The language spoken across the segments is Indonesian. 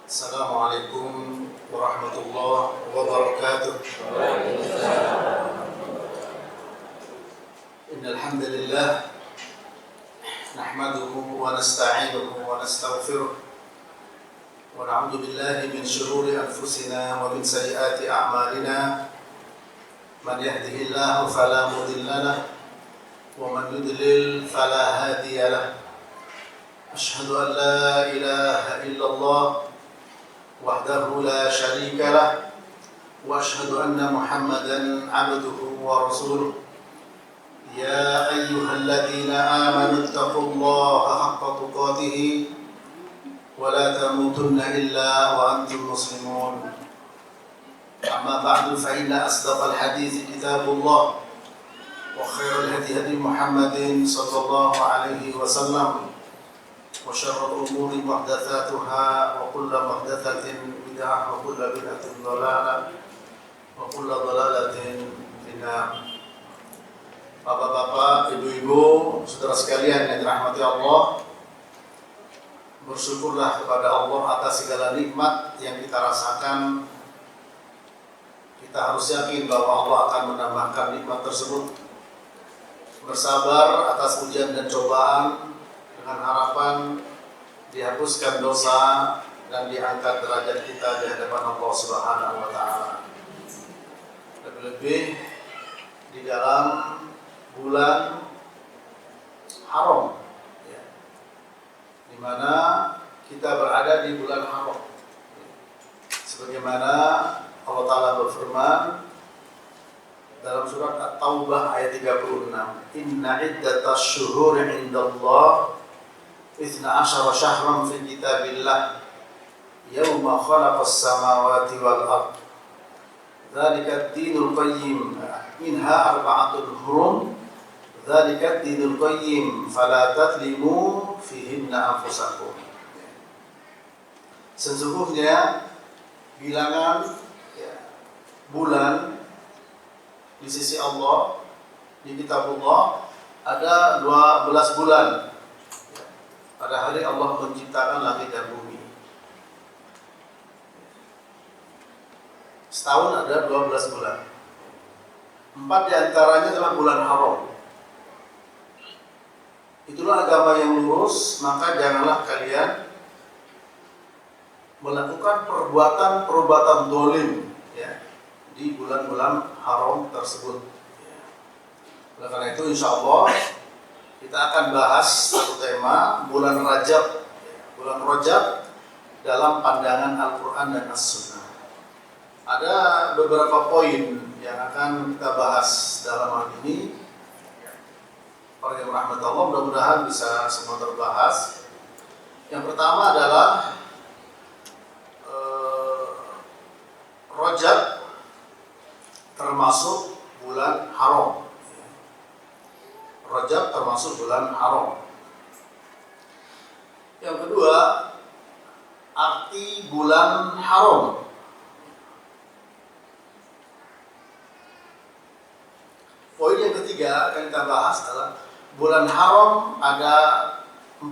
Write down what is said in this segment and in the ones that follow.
Assalamualaikum warahmatullahi wabarakatuh. Innal hamdalillah nahmaduhu wa nasta'inuhu wa nastaghfiruh wa na'udzu billahi min shururi anfusina wa min sayyiati a'malina. Man yahdihillahu fala mudilla lahu wa man yudlil fala hadiya lahu. Ashhadu an la ilaha illallah wahdahu la syarika lah wa ashhadu anna Muhammadan 'abduhu wa rasuluh. Ya ayyuhalladzina amanu taqullaha haqqa tuqatih wa la tamutunna illa wa antum muslimun. Amma ba'du fa inna asdaqal hadithi kitabullah wa khairal hadi hadi Muhammadin sallallahu alaihi wasallam wa syarrul umuri muhdatsatuha wa kullu muhdatsatin bid'ah wa kullu bid'atin dhalalah wa kullu dhalalatin finnar. Bapak-bapak, ibu-ibu, saudara sekalian yang dirahmati Allah, bersyukurlah kepada Allah atas segala nikmat yang kita rasakan. Kita harus yakin bahwa Allah akan menambahkan nikmat tersebut. Bersabar atas ujian dan cobaan dengan harapan dihapuskan dosa dan diangkat derajat kita di hadapan Allah Subhanahu wa taala. Lebih-lebih di dalam bulan haram, ya, di mana kita berada di bulan haram. Sebagaimana Allah Ta'ala berfirman dalam surat At-Taubah ayat 36, Inna iddatash syuhuri indallah 12 syahran fi kitabillah yawma khalaqas samawati wal ard dzalika ad-dinul qayyim minha arba'atul hurum dzalika ad-dinul qayyim fala tadlimu fihinna anfusakum. Sesungguhnya bilangan bulan di sisi Allah, di kitabullah ada 12 bulan. Pada hari Allah menciptakan langit dan bumi. Setahun ada 12 bulan. 4 diantaranya adalah bulan haram. Itulah agama yang lurus, maka janganlah kalian melakukan perbuatan-perbuatan dolim, ya, di bulan-bulan haram tersebut. Oleh karena itu insya Allah kita akan bahas satu tema bulan Rajab, bulan Rajab dalam pandangan Al-Quran dan As-Sunnah. Ada beberapa poin yang akan kita bahas dalam hal ini. Para yang rahmat Allah, mudah-mudahan bisa semua terbahas. Yang pertama adalah Rajab termasuk bulan haram. Rajab termasuk bulan haram. Yang kedua, arti bulan haram. Poin yang ketiga yang kita bahas adalah bulan haram ada 4.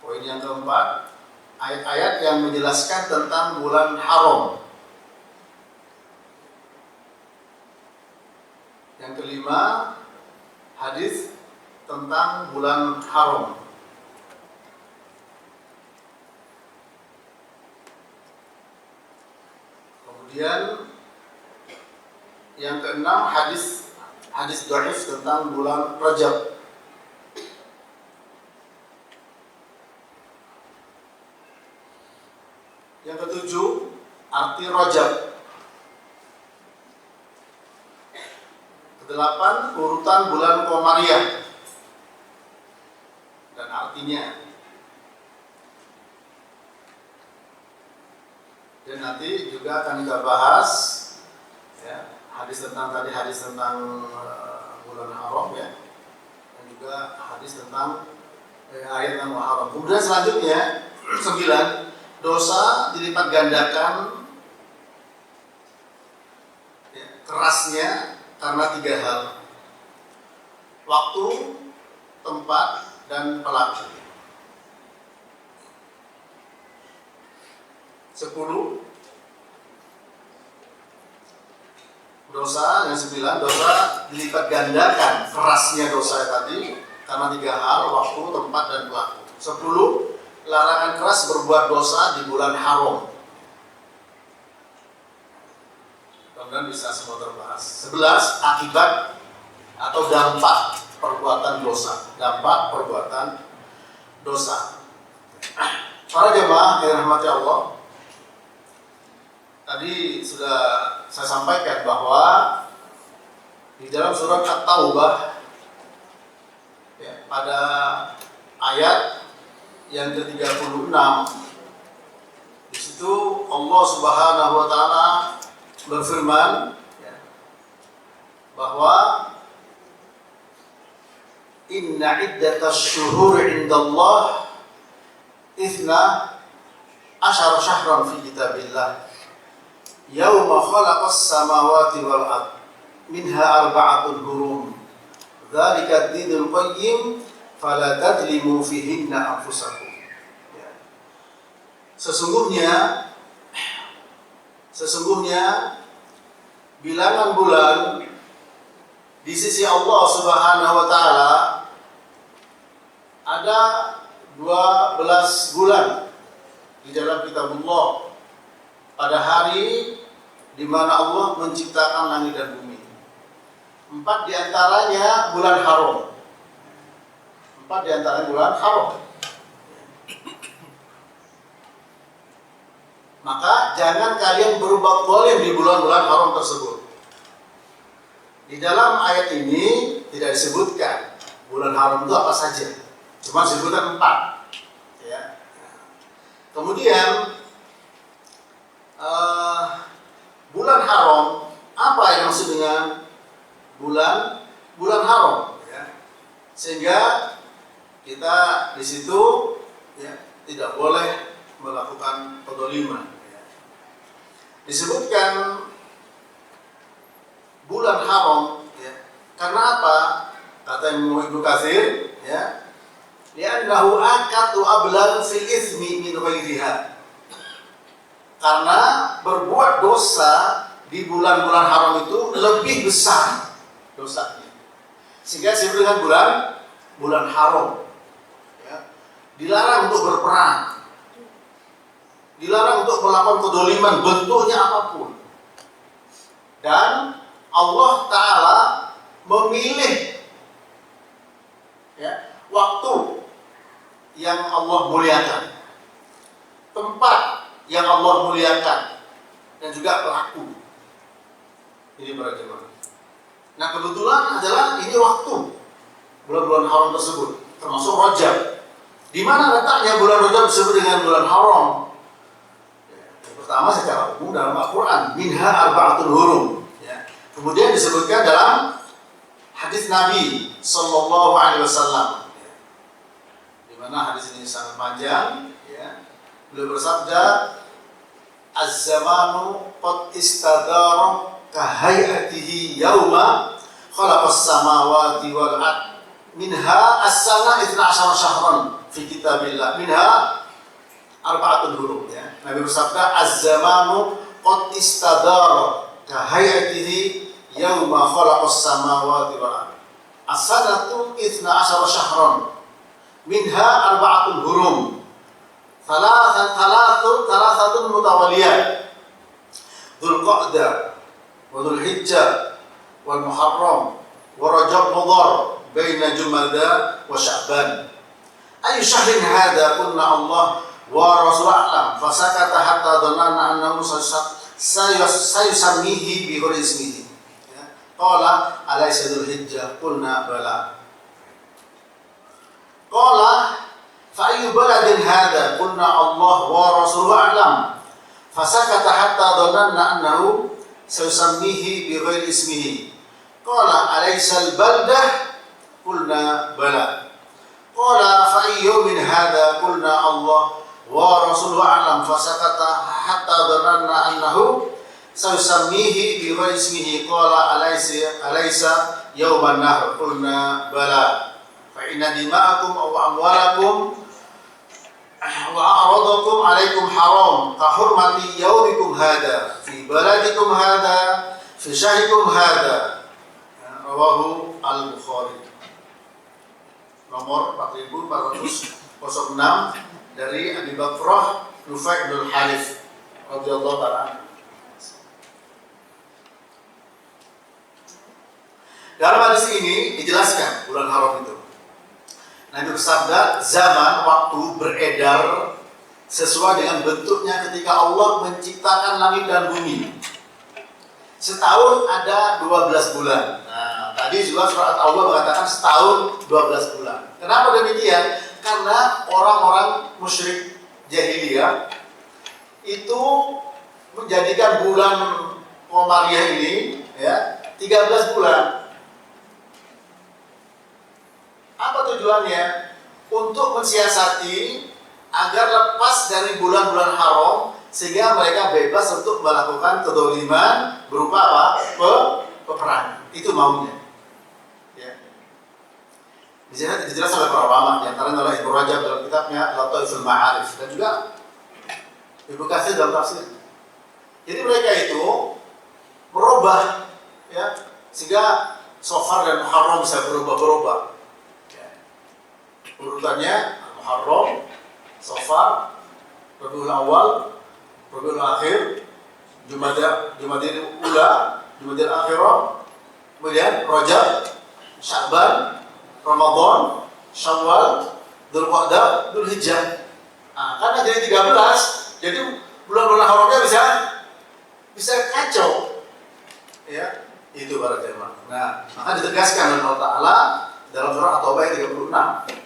Poin yang keempat, ayat-ayat yang menjelaskan tentang bulan haram. Yang kelima, hadis tentang bulan haram. Kemudian yang keenam, hadis dhaif tentang bulan Rajab. Yang ketujuh, arti Rajab. Kedelapan, urutan bulan Qamariyah dan artinya. Dan nanti juga akan kita bahas, ya, hadis tentang bulan haram, ya, dan juga hadis tentang ayat tentang haram. Kemudian selanjutnya 9, dosa dilipat gandakan, ya, kerasnya karena 3 hal: waktu, tempat, dan pelaku. 10 dosa, yang 9 dosa dilipat gandakan kerasnya dosa tadi karena 3 hal, waktu, tempat, dan pelaku. 10 larangan keras berbuat dosa di bulan haram. Kemudian bisa semua terbahas. 11 akibat atau dampak perbuatan dosa. Dampak perbuatan dosa. Para jemaah yang dirahmati Allah, tadi sudah saya sampaikan bahwa di dalam surat At-Taubah ya, pada ayat yang ke-36 di situ Allah Subhanahu wa taala berfirman ya, bahwa inna iddatasy syuhuri 'indallah 12 syahran fi kitabillah yauma khalaqas samawati wal ard minha arba'atun hurum dzalika ad-dinul qayyim fala tadlimu fihinna anfusakum. Ya. Sesungguhnya bilangan bulan di sisi Allah Subhanahu wa taala ada 12 bulan di dalam kitabullah pada hari di mana Allah menciptakan langit dan bumi. 4 diantaranya bulan haram. 4 diantaranya bulan haram. Maka jangan kalian berbuat zalim di bulan-bulan haram tersebut. Di dalam ayat ini tidak disebutkan bulan haram itu apa saja. Cuma disebutkan 4. Ya. Kemudian bulan haram, apa yang maksud dengan bulan haram? Ya. Sehingga kita di situ ya, tidak boleh melakukan pedzaliman. Ya. Disebutkan bulan haram, ya, karena apa? Kata Ibnu Katsir, ya, li'annahu akatu ablan fil itsmi min ghairiha. Karena berbuat dosa di bulan-bulan haram itu lebih besar dosanya. Sehingga disebut dengan bulan haram. Ya. Dilarang untuk berperang. Dilarang untuk melakukan kedzaliman bentuknya apapun. Dan Allah Ta'ala memilih ya, waktu yang Allah muliakan, tempat yang Allah muliakan, dan juga pelaku. Ini para jemaah. Nah kebetulan adalah ini waktu bulan-bulan haram tersebut, termasuk Rajab. Di mana letaknya bulan Rajab disebut dengan bulan haram? Yang pertama secara umum dalam Al-Quran, minha arba'atul hurum. Ya. Kemudian disebutkan dalam hadis Nabi Sallallahu Alaihi Wasallam. Di mana hadis ini sangat panjang. Ya. Beliau bersabda, az-zamanu qad istadara kahayatihi yauma khalaqas samawati wal ard minha as-sana 12 syahran fi kitabillah minha arba'atun hurum. Ya. Nabi bersabda, az-zamanu qad istadara kahayatihi yauma khalaqas samawati wal ard as-sanatu 12 syahran minha arba'atun hurum Thalathatun mutawaliyat Dzul Qa'dah wa Dzul Hijjah wal Muharram wa Rajab Mudhar baina Jumada wa Sya'ban. Ayu syahrin hadha qulna Allah wa Rasul a'lam fasakata hatta dhanna annahu sayusammihi bi ghairi ismihi. Qala alaysa Dzul Hijjah qulna bala. Qala فأي بلد هذا قلنا الله ورسوله أعلم فسكت حتى ظننا أنه سيسميه بغير اسمه قال أليس البلدة قلنا بلى قال فأي يوم هذا قلنا الله ورسوله أعلم فسكت حتى ظننا أنه سيسميه بغير اسمه قال أليس يوم النهر قلنا بلى fa inna dima'akum aw amwalakum wa a'radakum 'alaikum haram ka hurmati yaumikum hadha fi baladikum hadha fi syahrikum hadha. Rawahu Al-Bukhari. Nomor 4406 dari Abi Bakrah Nufai bin Harith radhiyallahu ta'ala. Dalam hadis ini dijelaskan bulan haram itu. Nabi bersabda, zaman waktu beredar sesuai dengan bentuknya ketika Allah menciptakan langit dan bumi. Setahun ada 12 bulan. Nah, tadi juga surat Allah mengatakan setahun 12 bulan. Kenapa demikian? Karena orang-orang musyrik jahiliyah itu menjadikan bulan Qamariyah ini ya 13 bulan. Apa tujuannya? Untuk mensiasati agar lepas dari bulan-bulan haram sehingga mereka bebas untuk melakukan kedzaliman berupa apa? Peperangan. Itu maunya. Ya. Di sini dijelaskan oleh para ulama, yang antara adalah Ibnu Rajab dalam kitabnya Lataiful Ma'arif dan juga Ibnu Katsir dalam tafsir. Jadi mereka itu merubah ya sehingga Safar dan Muharram bisa berubah-berubah. Urutannya Muharram, Safar, Rabiul Awal, Rabiul Akhir, Jumadil Ula, Jumadil Akhirah, kemudian Rajab, Sya'ban, Ramadan, Syawal, Dzulqa'dah, Dzulhijjah. Nah, karena jadi 13, jadi bulan-bulan haramnya bisa kacau. Ya, itu para jemaah. Nah, maka ditegaskan oleh Allah Ta'ala dalam surah At-Taubah ayat 36.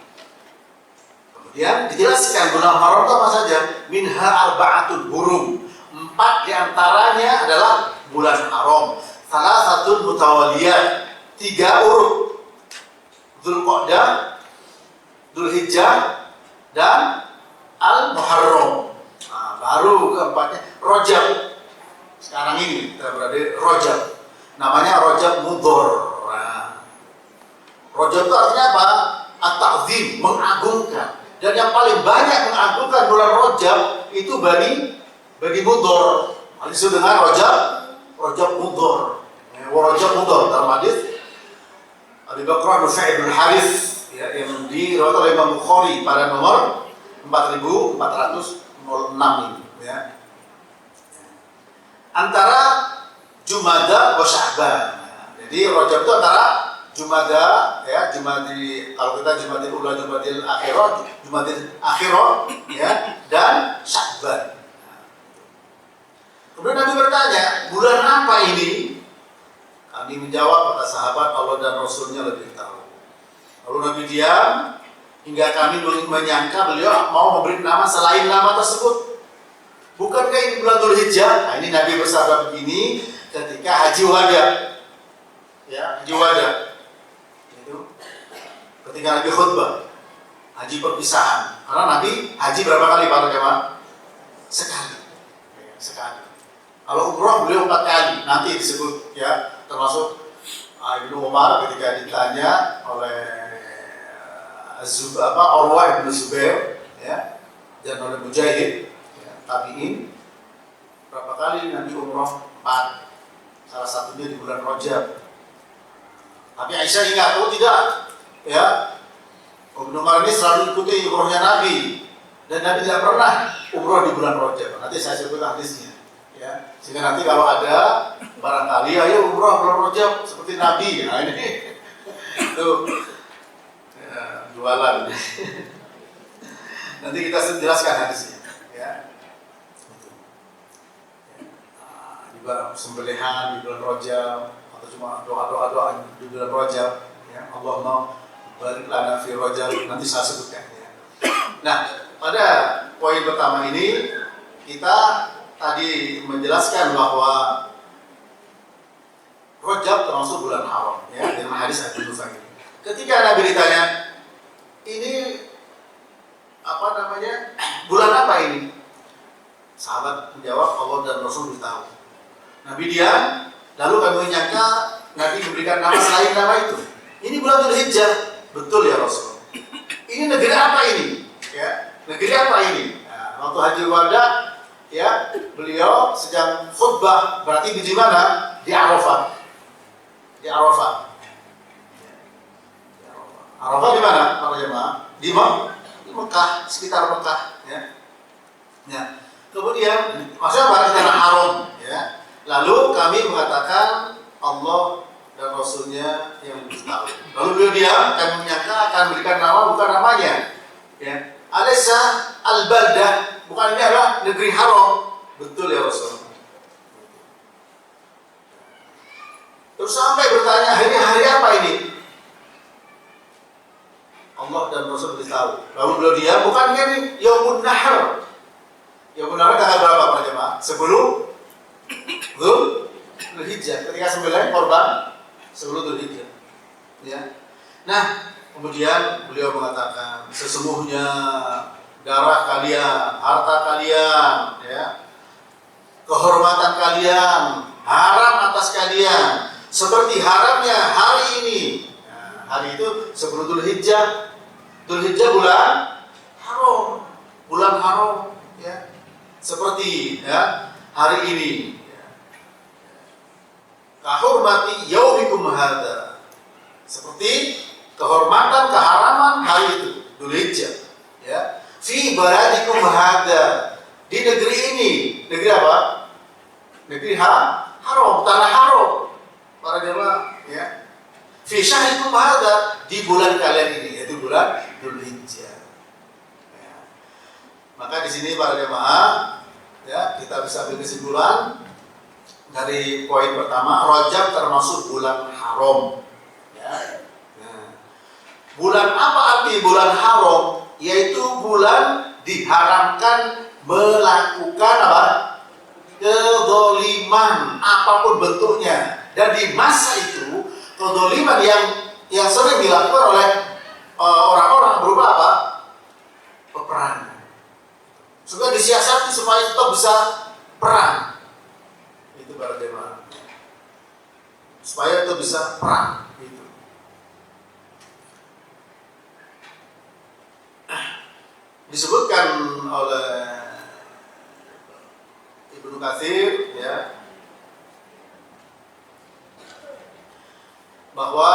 Ya, dijelaskan bulan haram itu apa saja? Minha arba'atul hurum. 4 diantaranya adalah bulan haram. Salah satu mutawaliyat, 3 urut. Dzulqa'dah, Dzulhijjah, dan Al-Muharram. Nah, baru keempatnya Rajab. Sekarang ini kita berada di Rajab. Namanya Rajab Mudhar. Nah, Rajab itu artinya apa? At-ta'zim, mengagungkan. Dan yang paling banyak mengagungkan bulan Rajab itu Bani Mudhar. Disebut dengan Rajab Mudhar. Rajab Mudhar dalam hadis Abi Bakrah Nufai bin Harith ya, yang diriwayatkan oleh Imam Bukhari pada nomor 4406 ini ya. Antara Jumada wa Sya'ban. Jadi Rajab itu antara Jumada ya, kalau kita Jumadil Ula, Jumadil Akhirah ya, dan Sya'ban. Kemudian Nabi bertanya, bulan apa ini? Kami menjawab, kata sahabat, Allah dan Rasulnya lebih tahu. Lalu Nabi diam hingga kami menyangka beliau mau memberi nama selain nama tersebut. Bukankah ini bulan Dzulhijjah? Nah, ini Nabi bersabda begini ketika Haji Wada. Ya, Haji Wada. Ketika Nabi khutbah haji perpisahan, karena Nabi haji berapa kali para jemaah? Sekali. Kalau umroh beliau 4 kali, nanti disebut ya, termasuk Ibnu Umar ketika ditanya oleh Urwah bin Zubair ya, dan oleh Mujahid ya, tabi'in, berapa kali Nabi umroh? 4. Salah satunya di bulan Rajab. Tapi Aisyah ingat, oh tidak ya, Ibnu Umar ini selalu ikuti umrohnya Nabi, dan Nabi tidak pernah umroh di bulan Rajab. Nanti saya sebut hadisnya ya, sehingga nanti kalau ada barangkali ayo umroh bulan Rajab seperti Nabi. Nah ini itu ya, jualan. Nanti kita jelaskan hadisnya ya. Juga sembelihan di bulan Rajab atau cuma doa-doa di bulan Rajab ya, Allah mau barik lana fi Rajab, nanti saya sebutkan ya. Nah, pada poin pertama ini kita tadi menjelaskan bahwa Rajab termasuk bulan haram ya, dengan hadis Abi Hurairah ini. Ketika Nabi ditanya, ini apa namanya? Bulan apa ini? Sahabat menjawab, Allah dan Rasul beritahu. Nabi diam, lalu kami menyangka Nabi memberikan nama selain nama itu. Ini bulan Dzulhijjah. Betul ya Rasul. ini negeri apa ini? Ya, negeri apa ini? Nah, waktu Hajjul Wada, ya, beliau sedang khutbah, berarti di mana? Di Arafah. Di Arafah. Arafah di mana, para jemaah? Di Mekah, sekitar Mekah, ya. Ya. Kemudian, maksudnya pada tanah haram, ya. Lalu kami mengatakan Allah dan Rasulnya yang lebih tahu. Lalu beliau diam, kami menyangka akan berikan nama bukan namanya, ya. Alaysa al-baldah, bukan ini adalah negeri haram. Betul ya Rasul. Terus sampai bertanya, hari apa ini? Allah dan Rasul beritahu. Lalu beliau diam, bukan ini Yaumun Nahr. Yaumun Nahr tanggal berapa para jemaah? Sebelum Dzulhijjah. Ketika sembelih korban sebelum Dzulhijjah. Ya. Nah, kemudian beliau mengatakan, sesungguhnya darah kalian, harta kalian, ya, kehormatan kalian haram atas kalian, seperti haramnya hari ini. Nah, hari itu sebelum Dzulhijjah. Dzulhijjah bulan haram, ya, seperti ya hari ini. Kahormati yaumikum hadza, seperti kehormatan keharaman hari itu Dzulhijjah, ya. Fi baladikum hadza, di negeri ini. Negeri apa? Negeri haram, tanah haram. Para jemaah, ya. Fi syahrikum hadza, di bulan kalian ini, yaitu bulan Dzulhijjah. Ya. Maka di sini para jemaah, ya, kita bisa ambil kesimpulan dari poin pertama, Rajab termasuk bulan haram. Ya. Nah, bulan apa arti bulan haram? Yaitu bulan diharamkan melakukan apa? Kedzaliman apapun bentuknya. Dan di masa itu kedzaliman yang sering dilakukan oleh orang-orang berupa apa? Peperangan. Supaya disiasati supaya kita bisa perang. Itu para jemaah. Supaya kita bisa perang. Itu. Disebutkan oleh Ibnu Katsir, ya, bahwa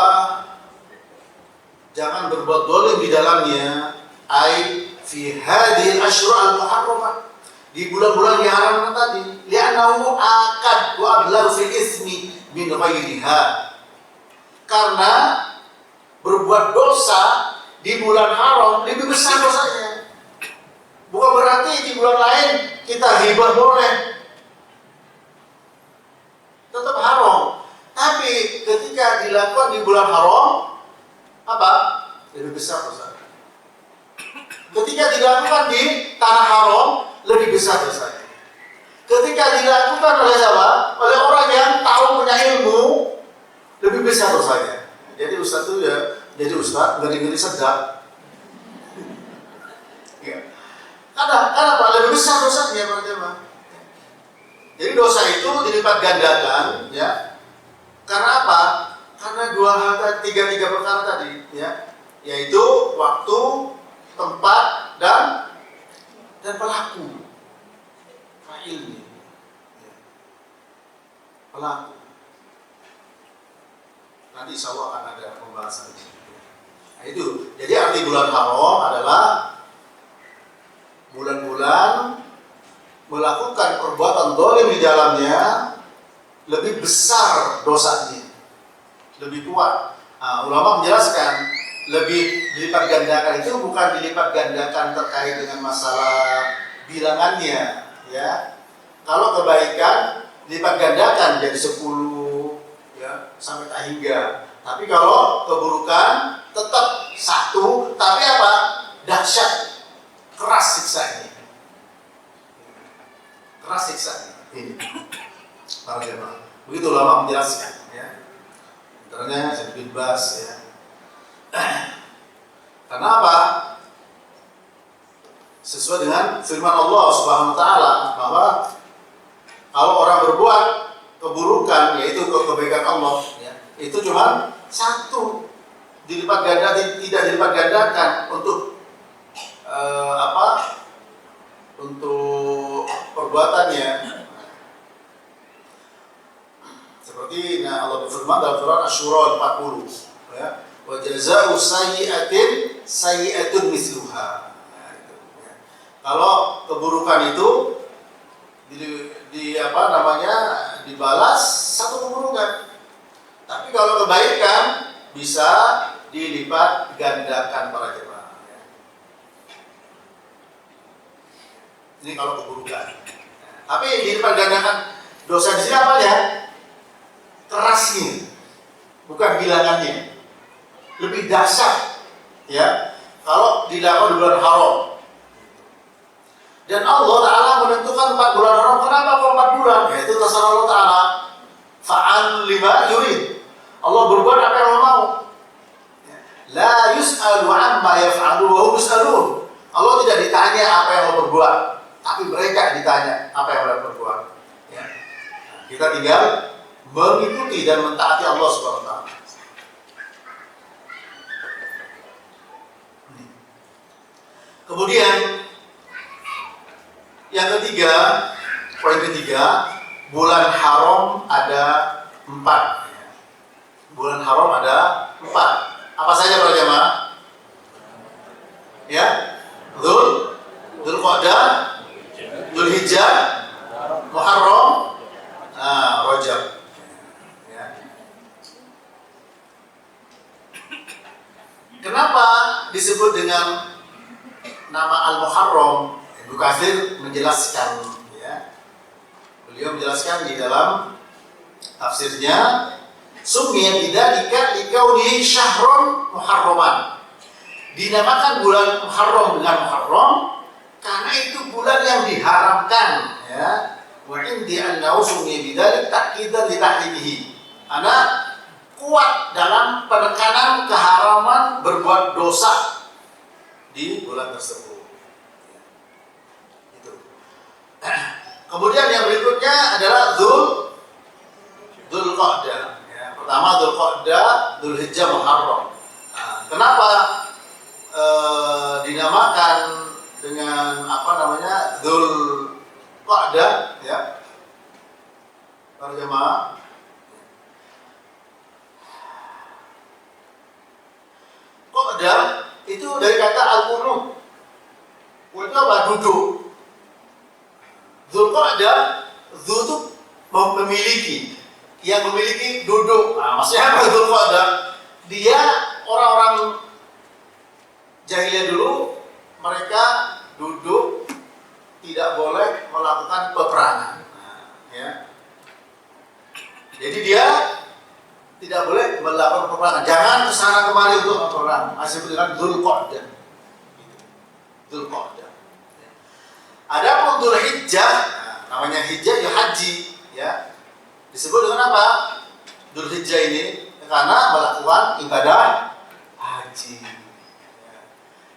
jangan berbuat dolim di dalamnya, ai fi hadhil asyhur al-muharramah, di bulan-bulan yang haram tadi, li'annahu akad wa ablagu fil ismi min ghairiha, karena berbuat dosa di bulan haram lebih besar dosanya. Bukan berarti di bulan lain kita hibah boleh, tetap haram. Tapi ketika dilakukan di bulan haram, apa? Lebih besar dosanya. Ketika dilakukan di tanah haram, lebih besar dosanya. Ketika dilakukan oleh siapa? Oleh orang yang tahu punya ilmu, lebih besar dosanya. Jadi ustaz itu ya, jadi ustaz ngeri-ngeri sedap. Ya. Karena apa? Lebih besar dosanya, para jemaah. Jadi dosa itu dilipat gandakan, ya. Karena apa? Karena tiga perkara tadi, ya, yaitu waktu, tempat, dan pelaku. Fa'ilnya, ya. Pelaku. Nanti insya Allah akan ada pembahasan. Nah, itu. Jadi arti bulan haram adalah bulan-bulan melakukan perbuatan zalim di dalamnya lebih besar dosanya, lebih kuat. Nah, ulama menjelaskan lebih dilipat gandakan itu bukan dilipat gandakan terkait dengan masalah bilangannya, ya. Kalau kebaikan dilipat gandakan jadi 10, ya, sampai tak hingga. Tapi kalau keburukan tetap 1, tapi apa? Dahsyat, keras siksanya. Keras siksanya. Ini. Para jemaah. Begitu ulama menjelaskan, ya. Antaranya Syekh bin Baz, ya. Karena apa? Sesuai dengan firman Allah Subhanahu wa taala bahwa kalau orang berbuat keburukan, yaitu kebaikan Allah, itu cuma 1, dilipat ganda, tidak dilipat gandakan untuk untuk perbuatannya. Seperti Allah berfirman dalam Quran Asy-Syura 40, ya. Wa jazaa'u sayyi'atin sayyi'atun misluha. Kalau keburukan itu dibalas satu keburukan. Tapi kalau kebaikan bisa dilipat gandakan para jemaah. Ini kalau keburukan. Tapi dilipat gandakan dosa di sini apa ya? Kerasnya, bukan bilangannya. Lebih dahsyat, ya. Kalau dilakukan di bulan haram. Dan Allah Ta'ala menentukan 4 bulan haram. Kenapa kok 4 bulan? Ya itu terserah Allah Ta'ala. Fa'al lima yurid. Allah berbuat apa yang Allah mau. La yus'alu amma yaf'alu wa hum yus'alun. Allah tidak ditanya apa yang Allah berbuat, tapi mereka ditanya apa yang Allah berbuat. Ya. Kita tinggal mengikuti dan mentaati Allah Subhanahu wa Ta'ala. Kemudian yang ketiga, poin ketiga, bulan haram ada 4. Bulan haram ada 4. Apa saja para jemaah? Ya, Dzulqa'dah, Dzulhijjah, Muharram, Rajab. Ya. Kenapa disebut dengan nama Al-Muharram? Ibnu Katsir menjelaskan, ya. Beliau menjelaskan di dalam tafsirnya, summiya bidzalika likaunihi syahrun muharraman. Dinamakan bulan Muharram dengan Muharram karena itu bulan yang diharamkan, ya. Wa indi annahu summiya bidzalika ta'kidan li tahrimihi. Karena kuat dalam penekanan keharaman berbuat dosa di bulan tersebut. Kemudian yang berikutnya adalah Dzulqa'dah. Ya, pertama Dzulqa'dah, Dzulhijjah, Muharram. Kenapa dinamakan dengan Dzulqa'dah? Ya, para jemaah. Qa'dah itu dari kata al-qunut. Itu apa? Duduk. Dzulqa'dah, Dzul itu memiliki, yang memiliki duduk. Maksudnya apa Dzulqa'dah? Dia orang-orang jahiliyah dulu, mereka duduk, tidak boleh melakukan peperangan. Ya. Jadi dia tidak boleh melakukan peperangan. Jangan kesana kemari untuk berperang. Disebut dengan Dzulqa'dah. Dzulqa'dah. Adapun Dzulhijjah, namanya hijjah ya haji, ya. Disebut dengan apa? Dzulhijjah ini karena melakukan ibadah haji.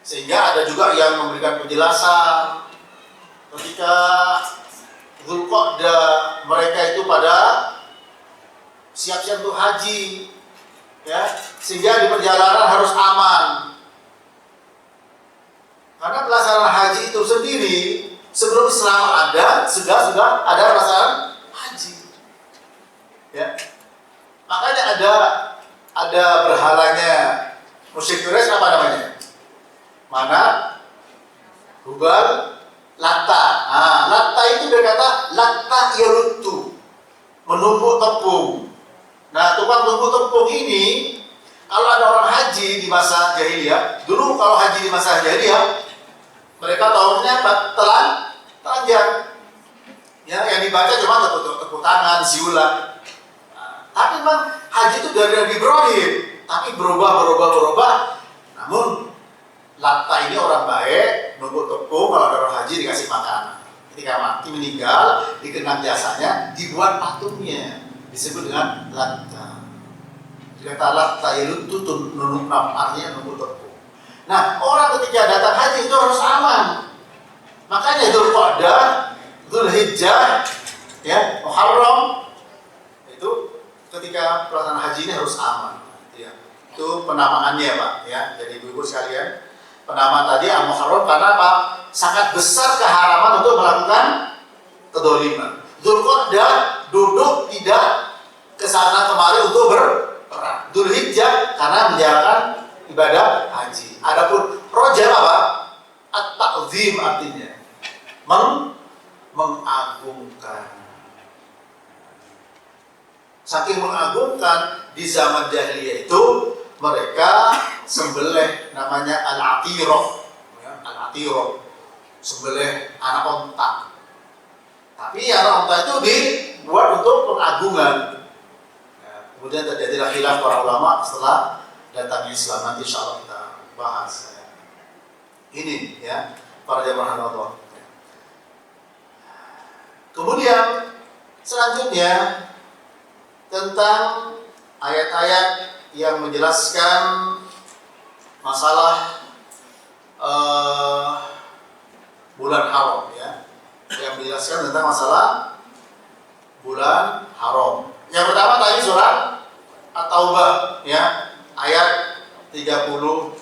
Sehingga ada juga yang memberikan penjelasan ketika Dzulqa'dah mereka itu pada siap-siap untuk haji, ya. Sehingga di perjalanan harus aman. Karena pelaksanaan haji itu sendiri sebelum Islam ada, sudah ada pelaksanaan haji. Ya. Makanya ada berhalanya musyrik Quraisy apa namanya? Mana? Hubal, Latta. Latta itu berkata Latta yalutu, menumpuk tepung. Nah, tukang tumpuk tepung ini kalau ada orang haji di masa jahiliyah, dulu kalau haji di masa jahiliyah mereka tahunya telanjang, ya, yang dibaca cuma tepuk tangan, siulan. Tapi memang haji itu dari Nabi Ibrahim, tapi berubah. Namun Latta ini orang baik, numpuk tepung, kalau ada orang haji dikasih makanan. Ketika mati meninggal, dikenang jasanya, dibuat patungnya, disebut dengan Latta. Kata Latta yaluttu nunuk artinya numpuk tepung. Nah, orang ketika datang haji itu harus aman. Makanya Dzulqa'dah, Dzulhijjah, ya, Muharram itu ketika pelaksanaan haji ini harus aman. Ya. Itu penamaannya, Pak. Ya, jadi ibu-ibu sekalian. penamaan tadi al-muharram karena apa? Sangat besar keharaman untuk melakukan kedoliman. Dzulqa'dah duduk tidak kesana kemari untuk berperang. Dzulhijjah karena menjalankan ibadah haji. Adapun Rajab apa? At-ta'zim artinya mengagungkan. Saking mengagungkan di zaman jahiliyah itu mereka sembelih namanya al-atirah, ya, al-atirah, sembelih anak onta. Tapi anak onta itu dibuat untuk pengagungan. Ya, kemudian terjadilah khilaf para ulama setelah datangnya Islam. Nanti insya Allah kita bahas. Ya. Ini ya para jamaah Allah. Kemudian selanjutnya tentang ayat-ayat yang menjelaskan masalah bulan haram, ya, yang menjelaskan tentang masalah bulan haram. Yang pertama tadi surat At-Taubah, ya, ayat 36,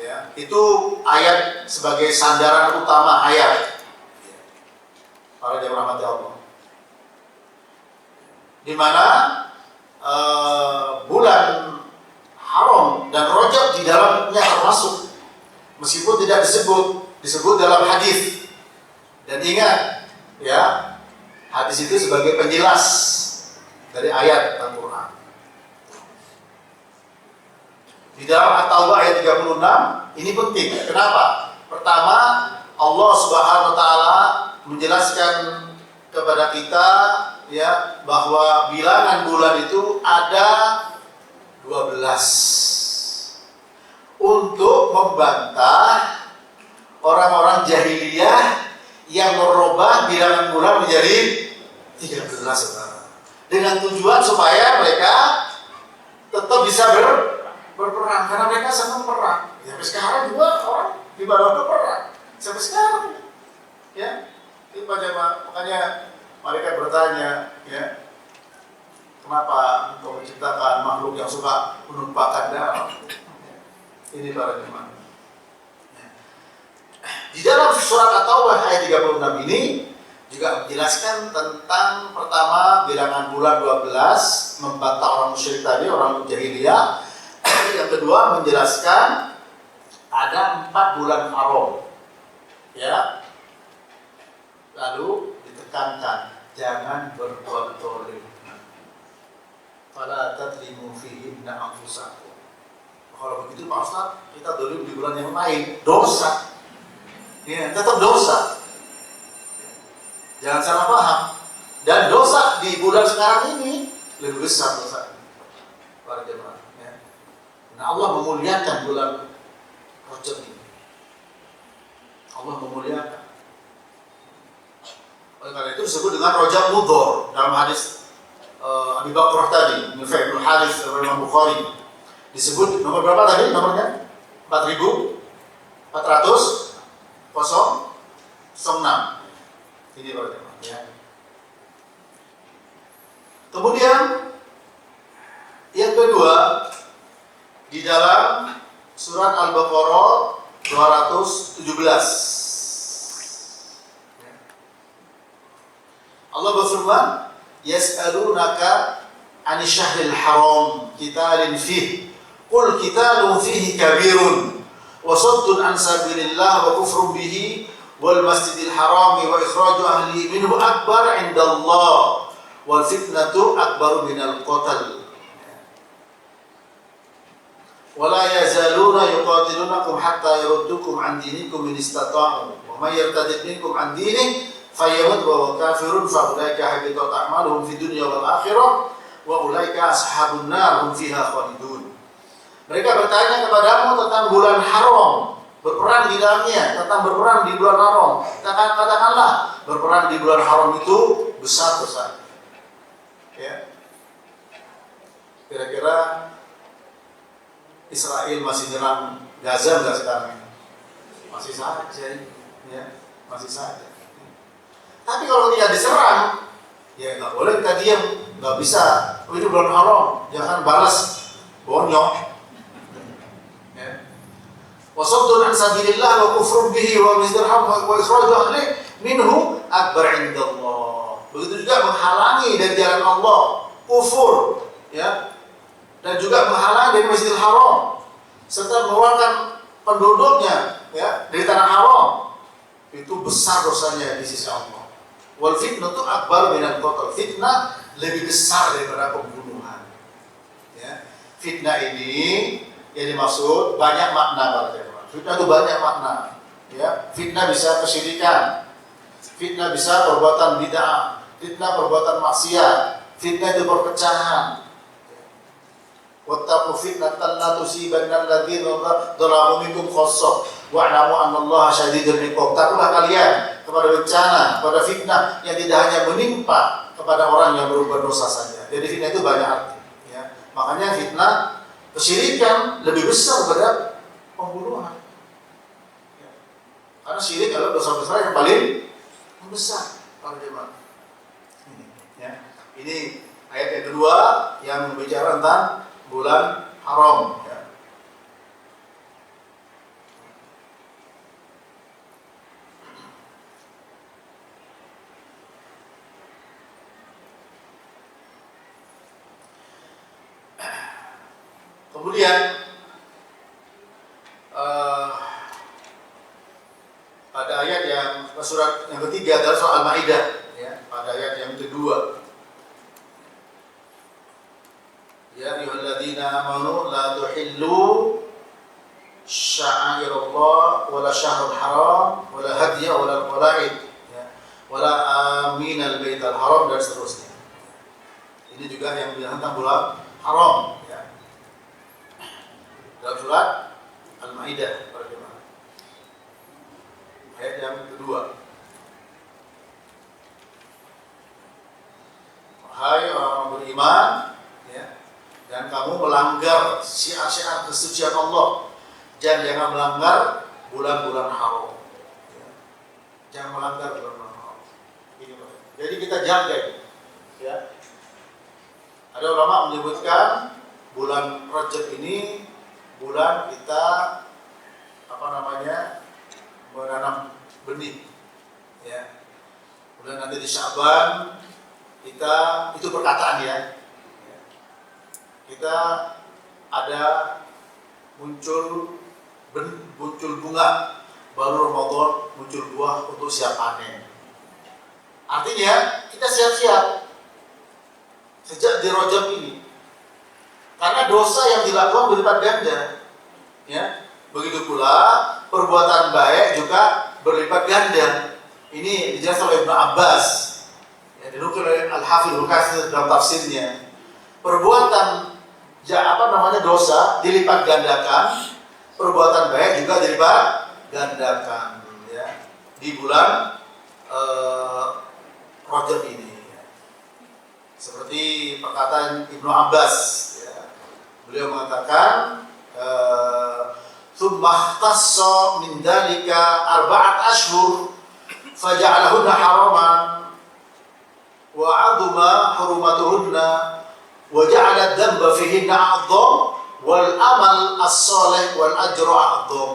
ya. Itu ayat sebagai sandaran utama ayat. Para jemaah rahmati Allah. Di mana bulan haram dan Rajab di dalamnya termasuk, meskipun tidak disebut dalam hadis. Dan ingat, ya, hadis itu sebagai penjelas dari ayat Al-Quran. Di dalam At-Taubah ayat 36 ini penting. Kenapa? Pertama, Allah Subhanahu wa taala menjelaskan kepada kita, ya, bahwa bilangan bulan itu ada 12 untuk membantah orang-orang jahiliyah yang merubah bilangan bulan menjadi 13, saudara. Dengan tujuan supaya mereka tetap bisa berperang, karena mereka senang perang. Sampai sekarang juga orang di bawah perang sampai sekarang, ya. Itu makanya mereka bertanya, ya, kenapa engkau menciptakan makhluk yang suka menumpahkan darah? Ini para jemaah. Di dalam surat At-Taubah ayat 36 ini juga menjelaskan tentang pertama bilangan bulan 12, membantah orang musyrik tadi, orang jahiliyah. Yang kedua menjelaskan ada 4 bulan haram, ya. Lalu ditekankan jangan berbuat zalim. Fala tadlimu fihinna anfusakum. Kalau begitu Pak Ustaz, kita zalim di bulan yang lain, dosa. Ya, tetap dosa. Jangan salah paham. Dan dosa di bulan sekarang ini lebih besar dosa. Para jemaah, ya. Nah, Allah memuliakan bulan Rajab ini. Allah memuliakan. Oleh karena itu disebut dengan Rajab Mudhar dalam hadis Abi Bakrah tadi, Nufai bin Harits dari Imam Bukhari. Disebut nomor berapa tadi nomornya? 4406. Ini para jemaah, ya. Kemudian yang kedua di dalam surat Al-Baqarah 217. Allah berfirman, yas'alunaka 'anil syahril haram qitalin fihi qul qitalun fihi kabirun wa saddun an sabilillah wa kufrun bihi wal masjidil haram wa ikhraju ahlihi minhu akbar 'indallah wal fitnatu akbaru minal qatl wa la yazaluna yuqatilunakum hatta yaruddukum 'an dinikum in istata'u wa may yartadid minkum 'an dinihi fayyamut wa kafirun fa ulaika habitat a'maluhum fid dunya wal akhirah wa ulaika ashabun nar hum fiha khalidun. Mereka bertanya kepadamu tentang bulan haram, berperang di dalamnya, tentang berperang di bulan haram. Katakanlah, berperang di bulan haram itu besar-besar. Ya. Kira-kira Israel masih nyerang Gaza enggak sekarang? Masih saja, ya, masih saja. Tapi kalau tidak diserang, ya nggak boleh kita diam, nggak bisa. Oh, ini bulan haram, jangan balas bonyok. Ya. Wa saddun an sabilillah wa kufrun bihi wa mizdarham wa ikhraju ahli minhu akbar indallah. Begitu juga menghalangi dari jalan Allah, kufur, ya, dan juga menghalangi dari Masjidil Haram serta mengeluarkan penduduknya, ya, dari tanah haram. Itu besar dosanya di sisi Allah. Wal fitnatu akbar minal qatl. Fitnah lebih besar daripada pembunuhan. Ya. Fitnah ini yang dimaksud banyak makna para jemaah. Fitnah itu banyak makna. Ya. Fitnah bisa kesyirikan. Fitnah bisa perbuatan bid'ah. Fitnah perbuatan maksiat. Fitnah itu perpecahan. Wattaqu fitnatan la tusibanna alladziina dzalamu minkum khassah wa'lamu annallaha syadidul iqab. Takutlah kalian kepada bencana, kepada fitnah yang tidak hanya menimpa kepada orang yang berbuat dosa saja. Jadi fitnah itu banyak arti, ya. Makanya fitnah kesyirikan lebih besar daripada pembunuhan. Ya. Karena syirik adalah dosa besar yang paling besar para jemaah. Ini, ya. Ini ayat yang kedua yang berbicara tentang bulan haram, ya. Kemudian pada ayat yang surat yang ketiga adalah soal Al-Maidah, ya. Pada ayat yang kedua, ya ayyuhalladzina amanu la tuhillu sya'airallah wala syahrul haram wala hadiya wala qalaid, ya, wala aminal baital haram dan seterusnya. Ini juga yang bilang tentang bulan haram, ya. Dalam surat Al-Maidah para jemaah. Ayat yang kedua. Wahai orang beriman, ya, dan kamu melanggar syiar-syiar kesucian Allah, dan jangan melanggar bulan-bulan haram. Ya. Jangan melanggar bulan-bulan haram. Ini, jadi kita jaga, ya. Ada ulama menyebutkan bulan Rajab ini bulan kita menanam benih, ya. Bulan nanti di Sya'ban kita, itu perkataan, ya. Kita ada muncul bunga, baru Ramadan muncul buah untuk siap panen. Artinya kita siap-siap sejak di Rajab ini, karena dosa yang dilakukan berlipat ganda, ya. Begitu pula perbuatan baik juga berlipat ganda. Ini dijelaskan oleh Ibnu Abbas, ya, dinukil oleh Al-Hafidz Al-Katsir dalam tafsirnya. Perbuatan dosa dilipat gandakan, perbuatan baik juga dilipat gandakan, ya, di bulan Rajab ini. Seperti perkataan Ibnu Abbas, ya. Beliau mengatakan tsumma ikhtassa min dzalika arba'at ashhur faja'alahunna haraman wa 'azuma hurmatuhunna wa ja'ala ad-dhanba fihinna a'dham wal amal as-salih wal ajru a'dham.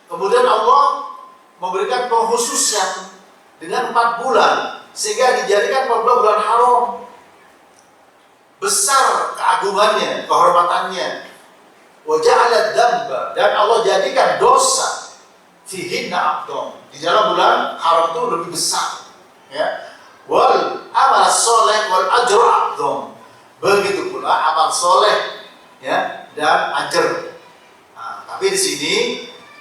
Kemudian Allah memberikan pengkhususan dengan 4 bulan sehingga dijadikan 4 bulan haram. Besar keagungannya, kehormatannya. Wa ja'ala ad-dhanba, dan Allah jadikan dosa fihinna a'dham. Di dalam bulan haram itu lebih besar, ya. Wal amal as-salih wal ajru a'dham. Begitu pula amal soleh, ya, dan ajar. Nah, tapi di sini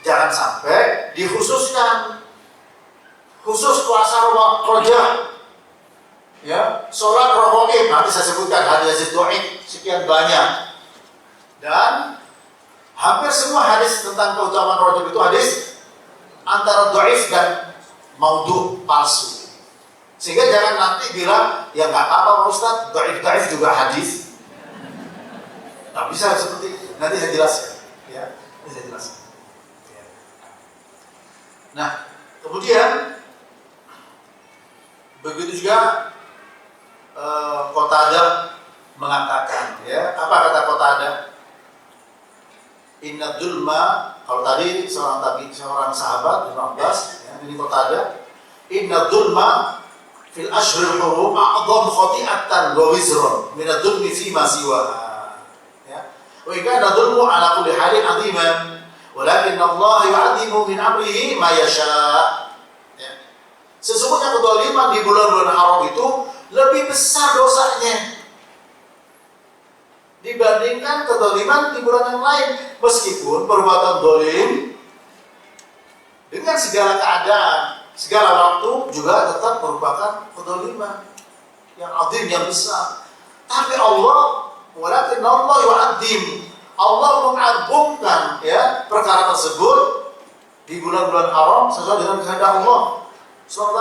jangan sampai dikhususkan khusus puasa Rajab, ya, sholat rawatib. Nanti saya sebutkan hadis dhaif sekian banyak, dan hampir semua hadis tentang keutamaan Rajab itu hadis antara dhaif dan maudhu, palsu. Sehingga jangan nanti bilang, ya nggak apa-apa Pak Ustaz, dhaif juga hadis. Nggak bisa seperti itu. Nanti saya jelaskan, ya. Nanti saya jelaskan. Ya. Nah, kemudian begitu juga Qatadah mengatakan, ya, apa kata Qatadah? Inna dzulma Kalau tadi seorang sahabat Ibnu Abbas, ya, ini Qatadah, inna dzulma fil ashril hurum a'dham khati'atan wa wizran min adzulmi fi ma siwaha. Ya. Wa kana dzulmu ala kulli halin 'aziman, walakin Allah yu'adzimu min amrihi ma yasha'. Ya. Sesungguhnya kedzaliman di bulan-bulan haram itu lebih besar dosanya dibandingkan kedzaliman di bulan yang lain, meskipun perbuatan zalim dengan segala keadaan, segala waktu juga tetap merupakan kedzaliman yang azim, yang besar. Tapi Allah, walakin Allah yu'adzim, Allah mengagungkan ya perkara tersebut di bulan-bulan haram sesuai dengan kehendak Allah SWT.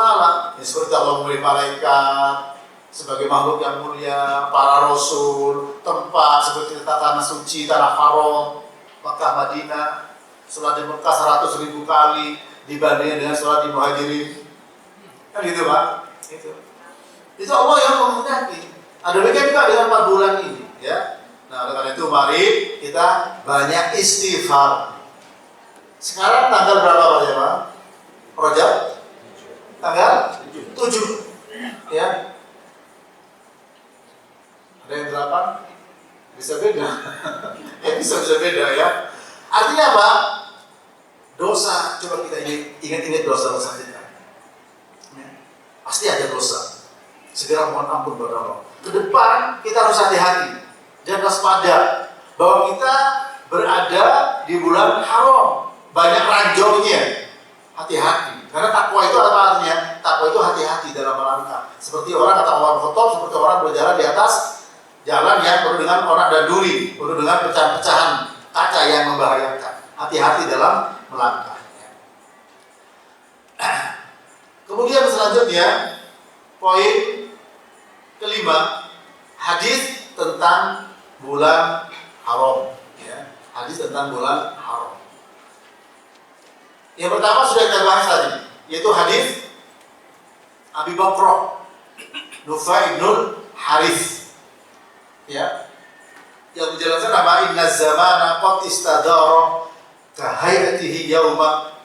Ya, seperti Allah memilih malaikat sebagai makhluk yang mulia, para rasul, tempat seperti tanah suci, tanah haram, Makkah, Madinah, sholat di Mekah 100.000 kali dibandingkan dengan sholat di Muhajirin. Kan gitu Pak? Itu Allah yang menghendaki. Ada demikian juga dengan 4 bulan ini, ya. Nah, oleh karena itu mari kita banyak istighfar. Sekarang tanggal berapa Pak ya Pak? Rajab? Tanggal 7. Ya. Ada yang 8? Bisa beda. Ya bisa beda ya. Artinya apa? Dosa, coba kita ingat-ingat dosa-dosa kita. Ya. Pasti ada dosa. Segera mohon ampun kepada Allah. Ke depan kita harus hati-hati dan waspada bahwa kita berada di bulan haram. Banyak ranjaunya. Hati-hati. Karena takwa itu apa artinya? Takwa itu hati-hati dalam melangkah. Seperti orang kata Umar Khattab, seperti orang berjalan di atas jalan yang penuh dengan onak dan duri, penuh dengan pecahan-pecahan kaca yang membahayakan. Hati-hati dalam melangkah. Kemudian selanjutnya, poin kelima, hadis tentang bulan haram. Ya, hadis tentang bulan haram. Yang pertama sudah kita bahas tadi, yaitu hadis Abi Bakrah Nufai ibnul Harith. Ya, yang menjelaskan nama inna zamana qad istadara ka hayatihi yauma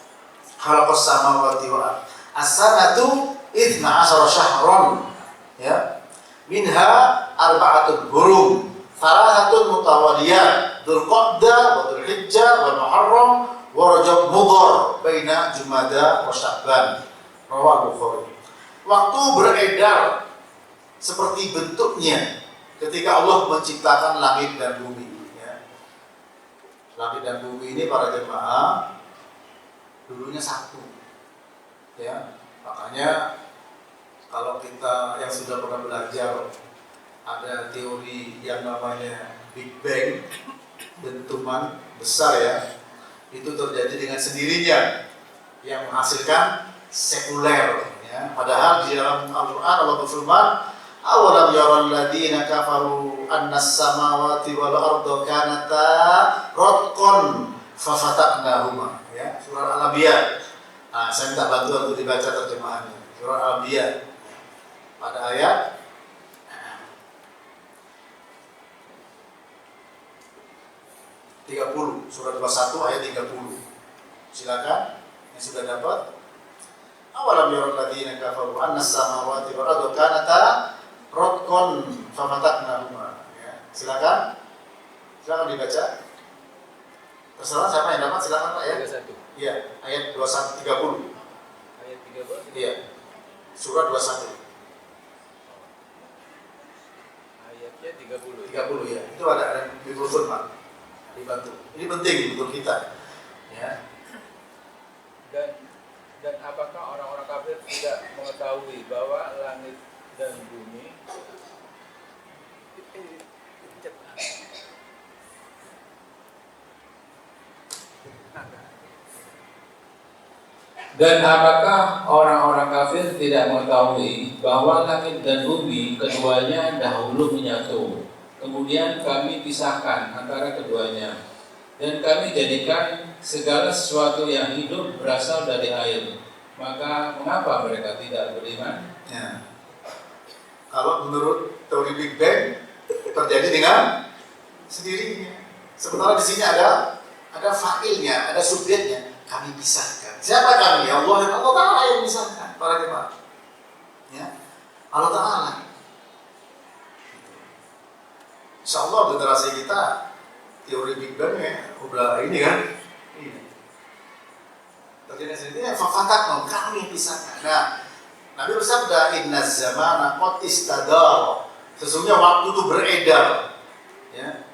khalaqas samawati wal ardh as-sanatu 12 syahran, ya, minha arba'atun hurum thalathatun mutawaliyat dzulqa'dah wa dzulhijjah wal muharram wa rajab mudhar baina jumada wa sya'ban, rawahu Bukhari. Waktu beredar seperti bentuknya ketika Allah menciptakan langit dan bumi, ya. Langit dan bumi ini para jemaah dulunya satu, ya. Makanya kalau kita yang sudah pernah belajar ada teori yang namanya Big Bang, dentuman besar ya, itu terjadi dengan sendirinya yang menghasilkan sekuler, ya. Padahal di dalam Al-Quran Allah berfirman, awalam yaral ladina kafaru annas samawati wal arda kanata ratqan fafataqnahuma, ya, surah Al-Anbiya. Nah, saya minta bantuan untuk dibaca terjemahannya. Surah Al-Anbiya pada ayat 30, surah 21 ayat 30. Silakan yang sudah dapat. Awalam yaral ladina kafaru annas samawati wal arda kanata ratqan fafataqnahuma. Ya, silakan dibaca. Terserah siapa yang dapat, silakan Pak ya. 31. Iya, ayat 21 30. Ayat 30. Iya. Surah 21. Ayatnya 30. 30 ya. Itu ada mikrofon Pak. Dibantu. Ini penting untuk kita. Ya. Dan apakah orang-orang kafir tidak mengetahui bahwa langit dan bumi Dan apakah orang-orang kafir tidak mengetahui bahwa langit dan bumi keduanya dahulu menyatu, kemudian kami pisahkan antara keduanya, dan kami jadikan segala sesuatu yang hidup berasal dari air. Maka mengapa mereka tidak beriman? Ya. Kalau menurut teori Big Bang terjadi dengan sendirinya. Sementara di sini ada ada fa'ilnya, ada subjeknya. Kami pisahkan. Siapa kami? Allah dan Allah Ta'ala yang pisahkan para jemaah. Ya, Allah Ta'ala. Insya Allah generasi kita teori Big Bang ya, udah ini kan. Ini. Terjadi sendiri fafatak kami pisahkan. Nah, Nabi bersabda inna zamana qad istadar. Sesungguhnya waktu itu beredar. Ya.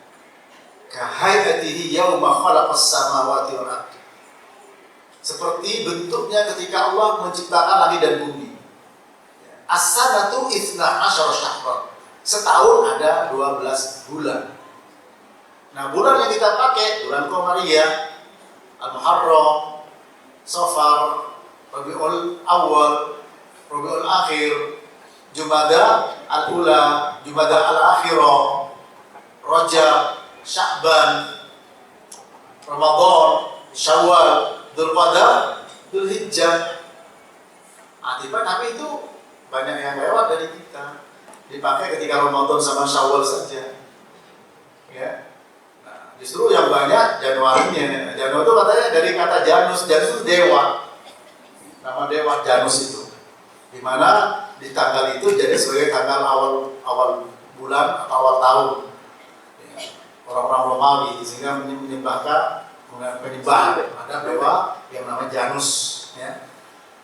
Kahayatihi yauma khalaqas samawati wal ardh. Seperti bentuknya ketika Allah menciptakan langit dan bumi. As-sanatu 12 syahran. Setahun ada 12 bulan. Nah, bulan yang kita pakai bulan Qamariyah, Al-Muharram, Safar, Rabiul Awal, Rabiul Akhir, Jumada Al-Ula, Jumada Al-Akhirah, Rajab, Sya'ban, Ramadan, Syawal, Dzulqa'dah, Dzulhijjah. Tapi itu banyak yang lewat dari kita. Dipakai ketika Ramadan sama Syawal saja. Ya. Nah, justru yang banyak Januarinya. Januari itu katanya dari kata Janus. Janus itu dewa. Nama dewa Janus itu. Di mana di tanggal itu jadi sebagai tanggal awal bulan atau awal tahun. Ya. Orang-orang Romawi sehingga menyembah ada dewa yang namanya Janus. Ya.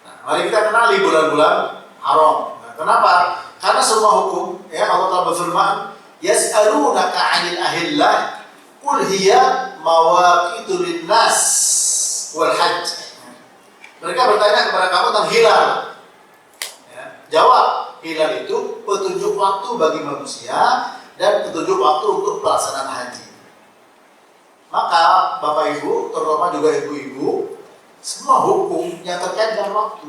Nah, mari kita kenali bulan-bulan haram. Nah, kenapa? Karena semua hukum, ya Allah Ta'ala berfirman, yas'alunaka 'anil ahillah, qul hiya mawaqitu lin-nas wal hajj. Mereka bertanya kepada kamu tentang hilal. Ya, jawab, hilal itu petunjuk waktu bagi manusia dan petunjuk waktu untuk pelaksanaan haji. Maka Bapak Ibu, terutama juga ibu-ibu, semua hukum yang terkait dengan waktu,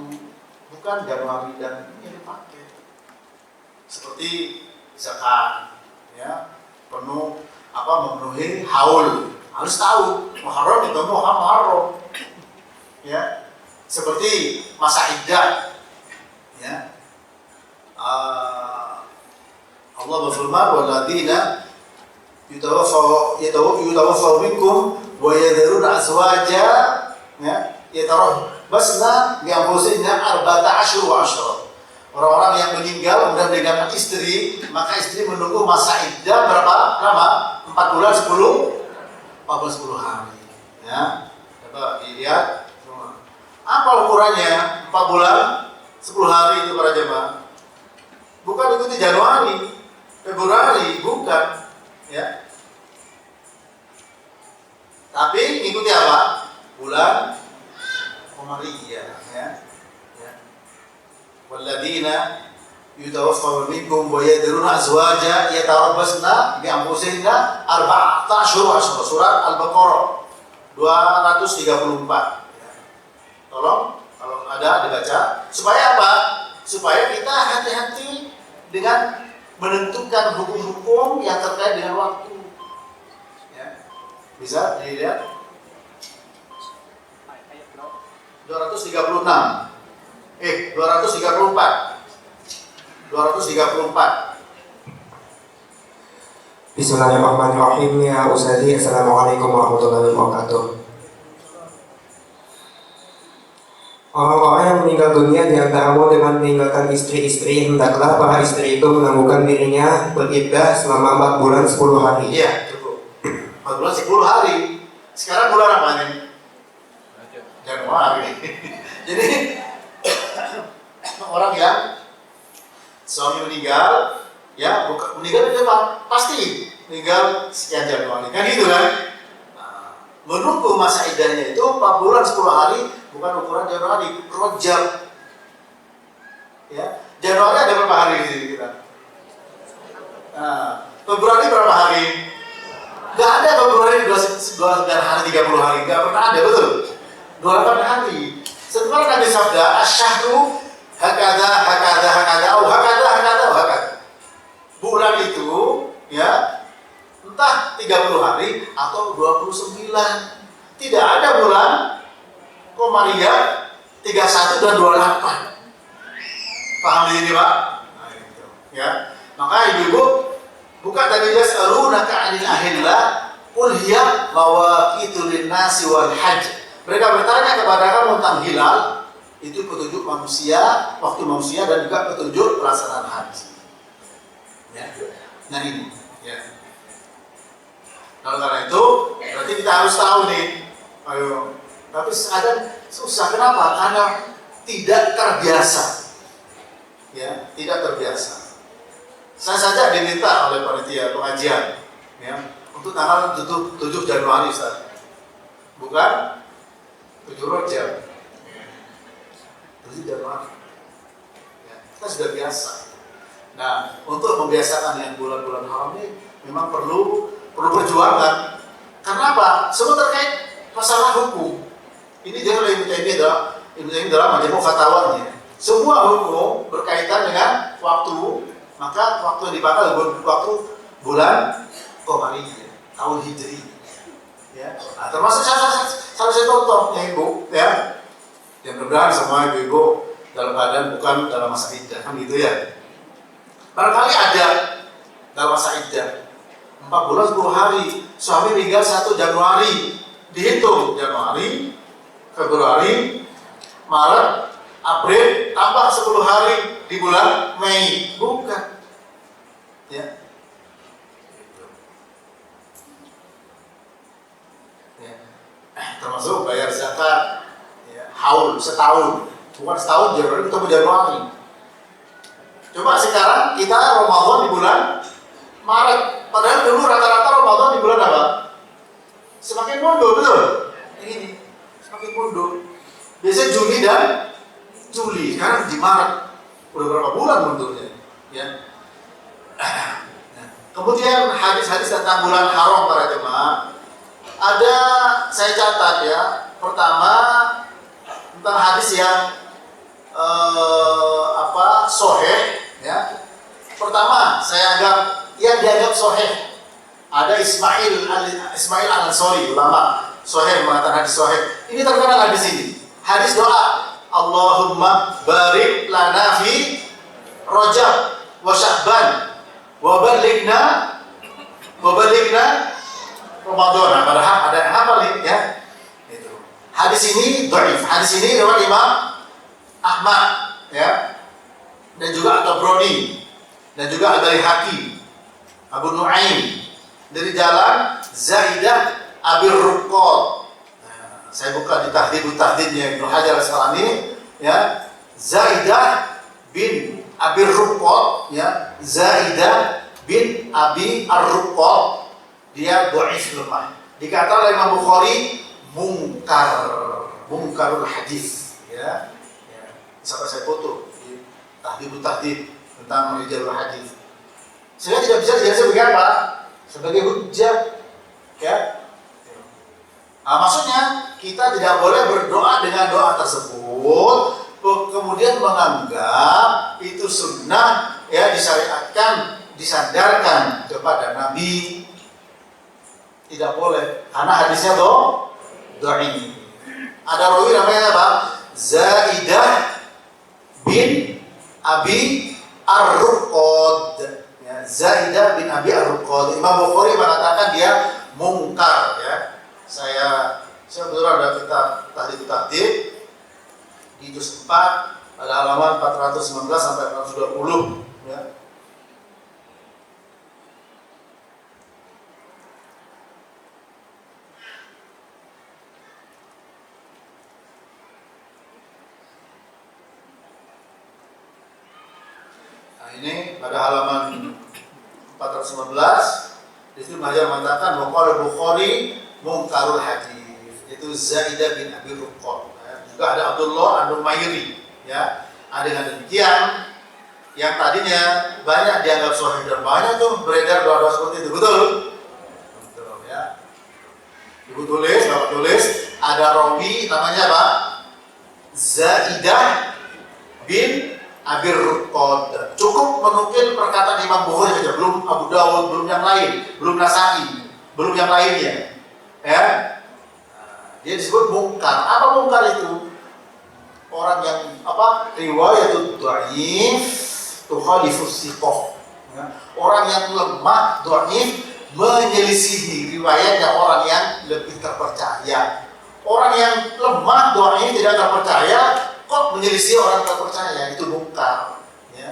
bukan Januari dan ini dipakai. Seperti zakat, ya, memenuhi haul, harus tahu Muharram itu Muharram, ya. Seperti masa iddah, ya. Allah berfirman, walladzina yatawaffaw minkum wa yadharuna azwaja, ya, yatarabbasna bi anfusihinna 14 wa 10. Orang-orang yang meninggal kemudian meninggalkan istri, maka istri menunggu masa iddah berapa lama? 4 bulan 10 hari. Ya. Coba dilihat. Apa ukurannya? 4 bulan 10 hari itu para jemaah. Bukan ikuti Januari, Februari, bukan. Ya. Tapi ikuti apa? Bulan Qamariyah, ya. Walladzina yutawaffawna minkum wa yadruna azwaja yatarabbasna bi anfusihinna 14 ashhur. Surat Al-Baqarah 234. Tolong kalau ada dibaca. Supaya apa? Supaya kita hati-hati dengan menentukan hukum-hukum yang terkait dengan waktu. Ya. Bisa dilihat 234. Bismillahirrahmanirrahim. Ya Ustazi, Assalamualaikum warahmatullahi wabarakatuh. Orang-orang yang meninggal dunia di antaramu dengan meninggalkan istri-istri, hendaklah para istri itu menangguhkan dirinya beriddah selama 4 bulan 10 hari. Iya, cukup. 4 bulan 10 hari. Sekarang bulan apa nih? Januari. Jadi orang yang suami meninggal, ya meninggal itu pasti meninggal sekian Januari, kan gitu kan? Nah, menunggu masa iddahnya itu 4 bulan 10 hari, bukan ukuran Januari, Rajab. Ya, Januari ada berapa hari di sini kita? Nah, Februari berapa hari? Gak ada Februari 29 hari, 30 hari, gak pernah ada, betul? 28 hari. Setelah Nabi sabda, asyahru hakada. Bulan itu, ya, entah 30 hari atau 29. Tidak ada bulan Qamariyah 31 dan 28. Paham ini, Pak? Nah, itu. Ya. Maka ibu-ibu, bukan tadi yas'alunaka 'anil ahillah, Qul hiya mawaqitu lin-nasi wal hajj. Mereka bertanya kepada kamu tentang hilal, itu petunjuk manusia, waktu manusia, dan juga petunjuk pelaksanaan haji. Ya. Nah ini, ya. Nah, karena itu berarti kita harus tahu nih. Ayo. Tapi ada susah, kenapa? Karena tidak terbiasa. Ya, tidak terbiasa. Saya saja diminta oleh panitia pengajian, ya, untuk tanggal 7 Januari, Ustaz. Bukan 7 Rajab. 7 Januari. Ya, kita sudah biasa. Nah, untuk membiasakan yang bulan-bulan haram ini memang perlu perjuangan. Karena apa? Semua terkait masalah hukum. Ini dia oleh Ibnu Taimiyah dalam Majmu' Fatawanya. Semua hukum berkaitan dengan waktu, maka waktu yang dipakai waktu bulan Qamariyah, tahun Hijri. Ya. Nah, termasuk salah satu contoh yang ibu, ya, yang mudah-mudahan semua ibu-ibu dalam keadaan bukan dalam masa iddah, kan gitu ya. Barangkali ada dalam masa iddah 4 bulan 10 hari, suami meninggal 1 Januari, dihitung Januari, Februari, Maret, April, tambah 10 hari di bulan Mei, bukan, ya. Ya. Termasuk bayar zakat, ya, haul setahun, bukan setahun Januari ketemu Januari. Coba sekarang kita Ramadan di bulan Maret, padahal dulu rata-rata Ramadan di bulan apa? Semakin mundur, betul? Ini semakin mundur. Biasanya Juni dan Juli, sekarang di Maret. Udah berapa bulan mundurnya? Ya. Kemudian hadis-hadis tentang bulan haram para jemaah, ada saya catat ya. Pertama tentang hadis yang sahih, ya. Pertama saya anggap yang dianggap sahih ada Ismail Al-Ansari, ulama sahih mengatakan hadis sahih. Ini terkenal hadis ini. Hadis doa, Allahumma barik lana fi Rajab wa Sya'ban wa balighna Ramadan. Padahal ada yang hafal nih, ya. Itu. Hadis ini dhaif. Hadis ini riwayat Imam Ahmad, ya. Dan juga At-Tabrani dan juga Al-Baihaqi, Abu Nu'aim dari jalan Zaidah Abi Ruqqad. Nah, saya buka di Tahdhibnya Ibnu Hajar Al-Asqalani, ya. Zaidah bin Abi Ruqqad, ya. Zaidah bin Abi Ar-Ruqqad, dia dhaif, lemah. Dikatakan oleh Imam Bukhari mungkarul hadis, ya. Sampai saya foto di Tahdhib tentang rijalul hadis. Saya tidak bisa dijelasin sebagai apa? Sebagai hujjah, ya. Nah, maksudnya kita tidak boleh berdoa dengan doa tersebut kemudian menganggap itu sunnah, ya, disyariatkan, disandarkan kepada Nabi. Tidak boleh, karena hadisnya dhaif. Ada rawi namanya apa? Zaidah bin Abi Ar-Ruqqad, ya. Zaidah bin Abi Ar-Ruqqad. Imam Bukhari mengatakan dia mungkar, ya. Saya betul ada kitab Tahdhib di juz 4 pada halaman 419 sampai 420, ya. Ini pada halaman 419 di situ Hajar mengatakan Bukhari mungkarul hadis, itu Zaidah bin Abi Ruqqad. Juga ada Abdullah An-Numairi, ya. Dengan demikian yang tadinya banyak dianggap sahih dan banyak tuh beredar doa-doa seperti itu, betul, ya. Ibu tulis ada rawi namanya apa? Zaidah bin Abi Ruqqad. Cukup menukil perkataan Imam Bukhari saja, belum Abu Dawud, belum yang lain, belum Nasa'i, belum yang lainnya, ya. Dia disebut mungkar. Apa mungkar itu? Orang yang riwayatut dhaif tukhalifus siqah, ya. Orang yang lemah, dhaif, menyelisihi riwayatnya orang yang lebih terpercaya. Orang yang lemah doanya tidak terpercaya kok menyelisih orang terpercaya, itu mungkar. Ya.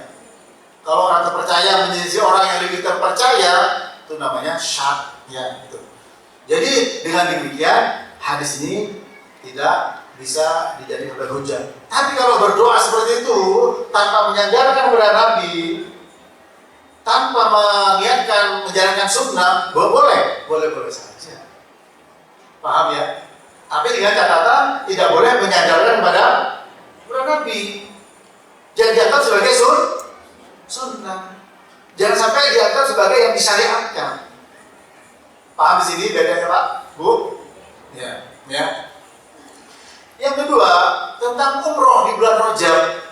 Kalau orang terpercaya menyelisih orang yang lebih terpercaya, itu namanya syad. Ya, itu. Jadi dengan demikian hadis ini tidak bisa dijadikan sebagai hujah. Tapi kalau berdoa seperti itu tanpa menyandarkan kepada Nabi, tanpa mengingatkan menjalankan sunnah, boleh saja. Paham ya? Tapi dengan catatan tidak boleh menyandarkan kepada Nabi. Jangan dianggap sebagai sunnah. Jangan sampai dianggap sebagai yang disyariatkan. Paham di sini bedanya Pak, Bu? Ya. Yang kedua, tentang umroh di bulan Rajab.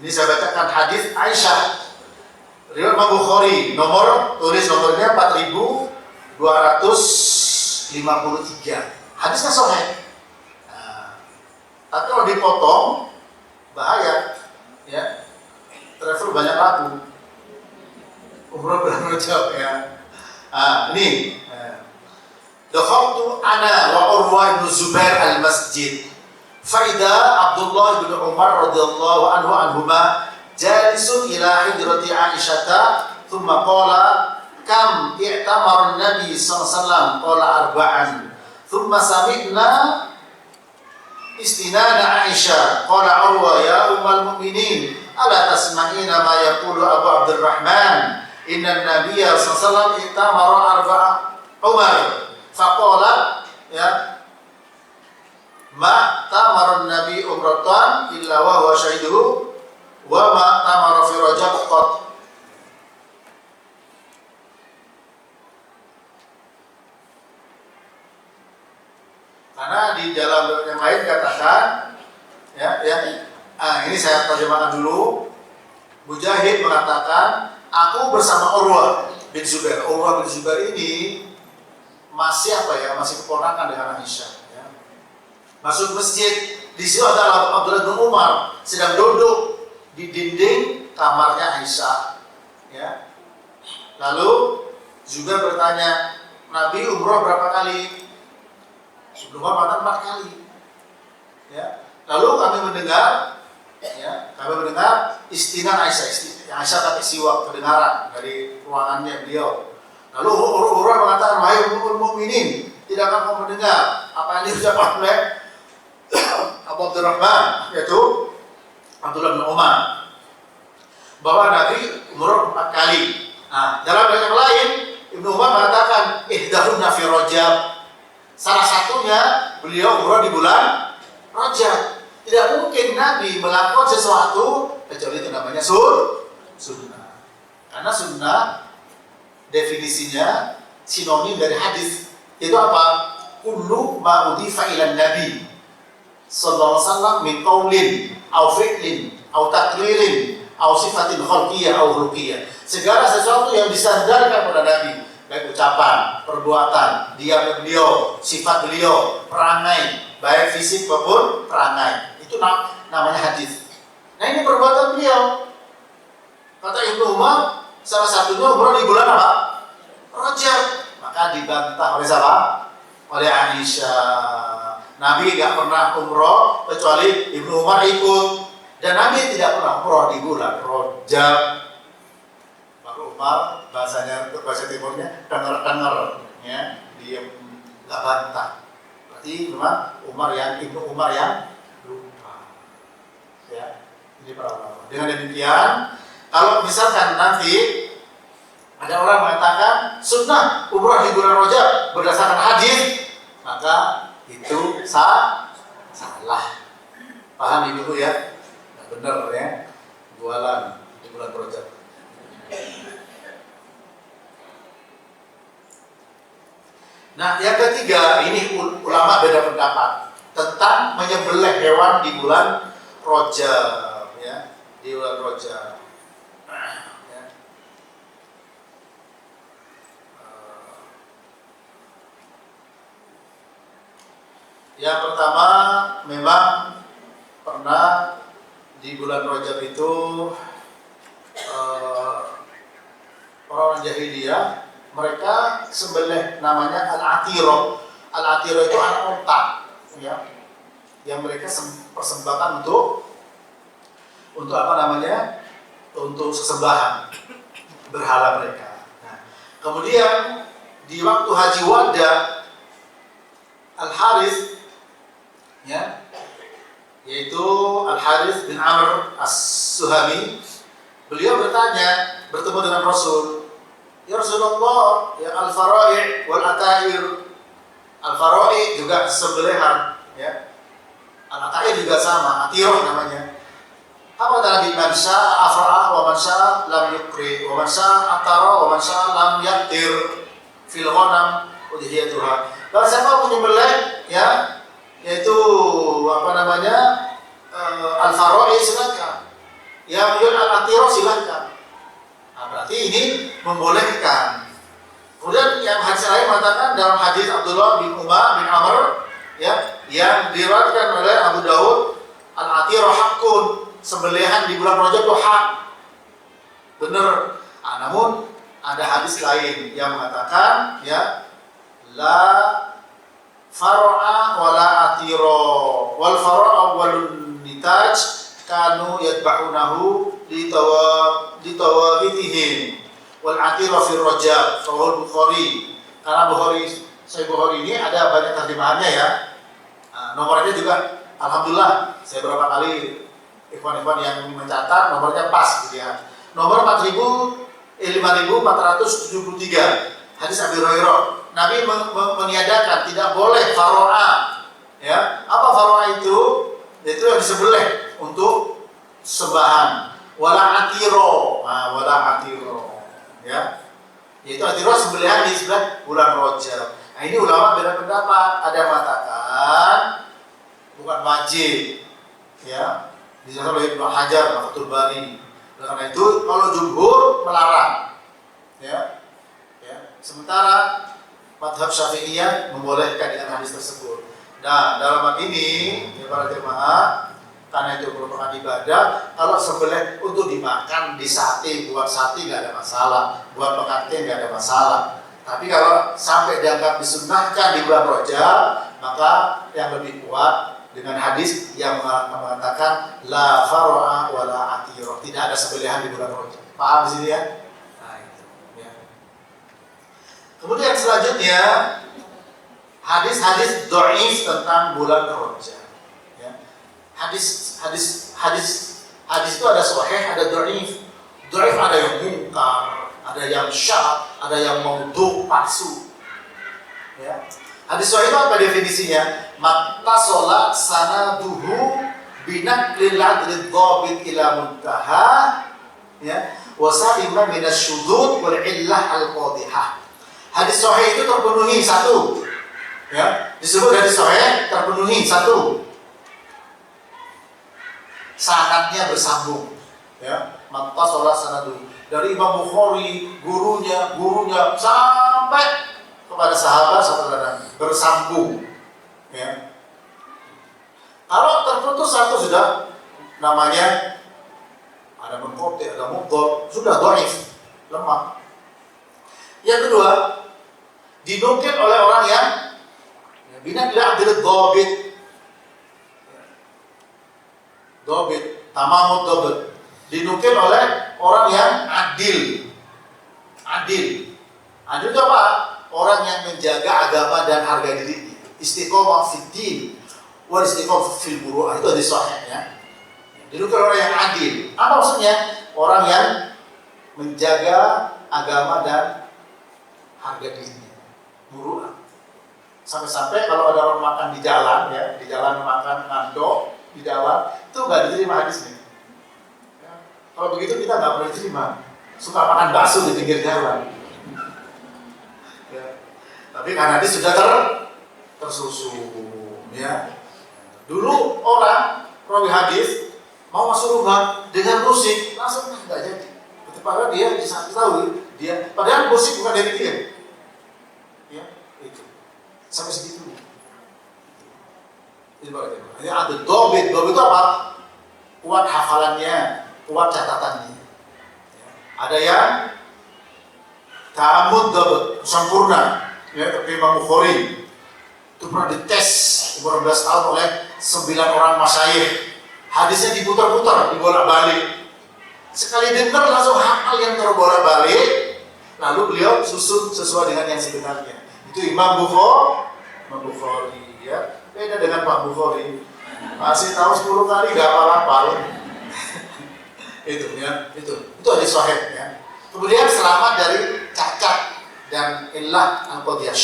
Ini saya bacakan hadis Aisyah, riwayat Imam Bukhari, tulis nomornya 4253. Hadisnya sahih. Tapi kalau dipotong bahaya, ya. Travel banyak laku. Umroh bulan Rajab ya. Ini. Dakhaltu ana wa Urwa bin Zubair al-masjid. Faida Abdullah bin Umar radhiyallahu anhuma jalisun ila hijrati Aisyah, thumma qala kam i'tamara an-nabi sallallahu alaihi wasallam, qala arba'an. Thumma sami'na istinana Aisyah, qala Urwa ya ummul mu'minin ala tasma'ina ma yaqulu Abu Abdurrahman inna an-nabiyya sallallahu alaihi wasallam i'tamara arba'a Umar. Faqala ya ma tamara nabi umratan illa wa huwa syahiduhu wa ma tamara fi Rajab qat. Karena di dalam yang lain katakan ini saya terjemahkan dulu. Mujahid mengatakan aku bersama Urwa bin Zubair. Urwa bin Zubair ini masih keponakan dengan Aisyah. Ya. Masuk masjid, di situ ada Abdullah bin Umar sedang duduk di dinding kamarnya Aisyah. Ya. Lalu juga bertanya, Nabi umroh berapa kali? Ibnu Umar mengatakan 4 kali. Ya. Lalu kami mendengar istinan Aisyah. Aisyah tapi siwak kedengaran dari ruangannya beliau. Lalu Urwa mengatakan, wahai ummul mukminin, tidakkah kamu mendengar apa yang diucapkan oleh Abu Abdurrahman, yaitu Abdullah bin Umar, bahwa Nabi umroh 4 kali. Dalam yang lain, Ibnu Umar mengatakan, ihdahunna fi Rajab. Salah satunya beliau umroh di bulan Rajab. Tidak mungkin Nabi melakukan sesuatu kecuali itu namanya sunnah. Karena sunnah definisinya sinonim dari hadis. Itu apa? Kullu ma udifa ila Nabi sallallahu alaihi wasallam min qaulin aw fi'lin aw taqririn aw sifatin khalqiyah aw khuluqiyah. Segala sesuatu yang disandarkan pada Nabi, baik ucapan, perbuatan, diam beliau, sifat beliau, perangai, baik fisik maupun perangai. Itu namanya hadis. Nah, ini perbuatan beliau. Kata Ibnu Umar, salah satunya umroh di bulan apa? Rajab. Maka dibantah oleh siapa? Oleh Aisyah. Nabi tidak pernah umroh kecuali Ibnu Umar ikut. Dan Nabi tidak pernah umroh di bulan Rajab. Maka Umar bahasa timurnya dengar ya, dia nggak bantah. Berarti memang Ibnu Umar yang lupa. Ya, ini para ulama. Dengan demikian, kalau misalkan nanti ada orang mengatakan sunnah umrah di bulan Rajab berdasarkan hadis, maka itu salah. Paham Ibu ya? Nah, benar ya, jualan di bulan Rajab. Nah, yang ketiga, ini ulama beda pendapat tentang menyembelih hewan di bulan Rajab, ya, di bulan Rajab. Yang pertama, memang pernah di bulan Rajab itu orang jahiliyah mereka sembelih namanya al-atiro. Al-atiro itu anak unta, ya, yang mereka persembahkan untuk apa namanya? Untuk sesembahan berhala mereka. Nah, kemudian di waktu Haji Wada, Al-Harith, ya, yaitu Al-Harith bin Amr As-Suhami, beliau bertemu dengan Rasul, ya Rasulullah, ya al-fara'i' wal atair. Al-fara'i juga sembelihan, ya. Al-atair juga sama, atirah namanya. Apa tadi? Man syaa afra'a wa man syaa lam yukri wa man syaa atara wa man syaa lam yaktir fil ghanam udhiyatuha. Kalau siapa mau menyembelih, ya, yaitu apa namanya? Al-fara'i silakan. Yang al-atirah silakan. Nah, berarti ini membolehkan. Kemudian yang hadis lain mengatakan dalam hadis Abdullah bin Umar bin Amr, ya, yang diriwayatkan oleh Abu Daud, al-atirah haqqun, sembelihan di bulan Rajab itu hak, benar. Namun ada hadis lain yang mengatakan, ya, la far'a wala atira wal far'a walun nitaj kanu yatba'unahu litawabithihim wal atira fi Rajab sahih Bukhari. Karena Sahih Bukhari ini ada banyak terjemahannya, ya. Nomornya juga alhamdulillah saya berapa kali ikhwan-ikhwan yang mencatat nomornya pas gitu, ya. Nomor 5473 hadis Abi Hurairah. Nabi meniadakan, tidak boleh faro'a, ya. Apa faro'a itu? Itu yang disembelih untuk sembahan. Wala atiro, ya. Yaitu atiro sembelihan di sebelah bulan Rajab. Nah, ini ulama beda pendapat. Ada yang mengatakan bukan wajib, ya. Dijelaskan oleh Ibnu Hajar Fathul Bari. Karena itu kalau jumhur melarang, ya. Sementara mazhab Syafi'iyah membolehkan dengan hadis tersebut. Nah, dalam hal ini, ya, para jemaah, karena itu merupakan ibadah. Kalau sembelih untuk dimakan di sate, buat sate nggak ada masalah, buat pengantin nggak ada masalah. Tapi kalau sampai dianggap disunnahkan di bulan Rajab, maka yang lebih kuat dengan hadis yang mengatakan la far'a wala atira, tidak ada sembelihan di bulan Rajab. Paham di sini, ya? Nah, itu, ya. Kemudian selanjutnya hadis-hadis dhaif tentang bulan Rajab. Ya. Hadis itu ada sahih, ada dhaif. Dhaif ada yang munkar, ada yang syadz, ada yang maudhu', palsu. Ya. Hadis sahih itu apa definisinya? Mattasola sanaduhu binaklil adlid dhabit ila muntaha, ya, wa salima minasyudud wal illah al-qadhihah. Hadis sahih itu terpenuhi satu, ya, disebut hadis sahih terpenuhi satu, sanadnya bersambung, ya. Mattasola sanaduhu dari Imam Bukhari, gurunya sampai kepada sahabat bersambung, ya. Kalau terputus satu sudah namanya ada munqati, ada mudhar, sudah dhaif, lemah. Yang kedua, dinukil oleh orang yang bina tidak adil dhabit, tamamud dhabit, dinukil oleh orang yang adil. Adil itu apa? Orang yang menjaga agama dan harga diri, istiqomah fid din wal istiqomah fil buru'ah, itu hadis sahih, ya. Dinukil orang yang adil. Apa maksudnya? Orang yang menjaga agama dan harga dirinya, buru'ah. Sampai-sampai kalau ada orang makan di jalan, ya, di jalan makan ngandok di jalan, itu nggak diterima hadisnya. Ya. Kalau begitu kita nggak boleh diterima. Suka makan bakso di pinggir jalan. Ya. Tapi karena hadis sudah tersusun, ya. Dulu orang rawi hadis mau masuk rumah dengan musik, langsung nggak jadi. Padahal dia bisa tahu dia, padahal musik bukan dari dia. Ya, itu sampai segitu. Ini ada dobit itu apa? Kuat hafalannya, kuat catatannya. Ya. Ada yang Ta'amud dapat sempurna. Ya, tapi Imam Bukhari itu pernah dites umur 12 tahun oleh 9 orang masyayikh. Hadisnya diputar-putar, dibolak-balik. Sekali dengar langsung hafal yang terbolak-balik, lalu beliau susun sesuai dengan yang sebenarnya. Itu Imam Bukhari, ya. Beda dengan Pak Bukhari. Masih tahu 10 kali gak hafal-hafal. Itu ya, itu hadis sahih ya. Kemudian selamat dari cacat dan illah al-qadhiyah.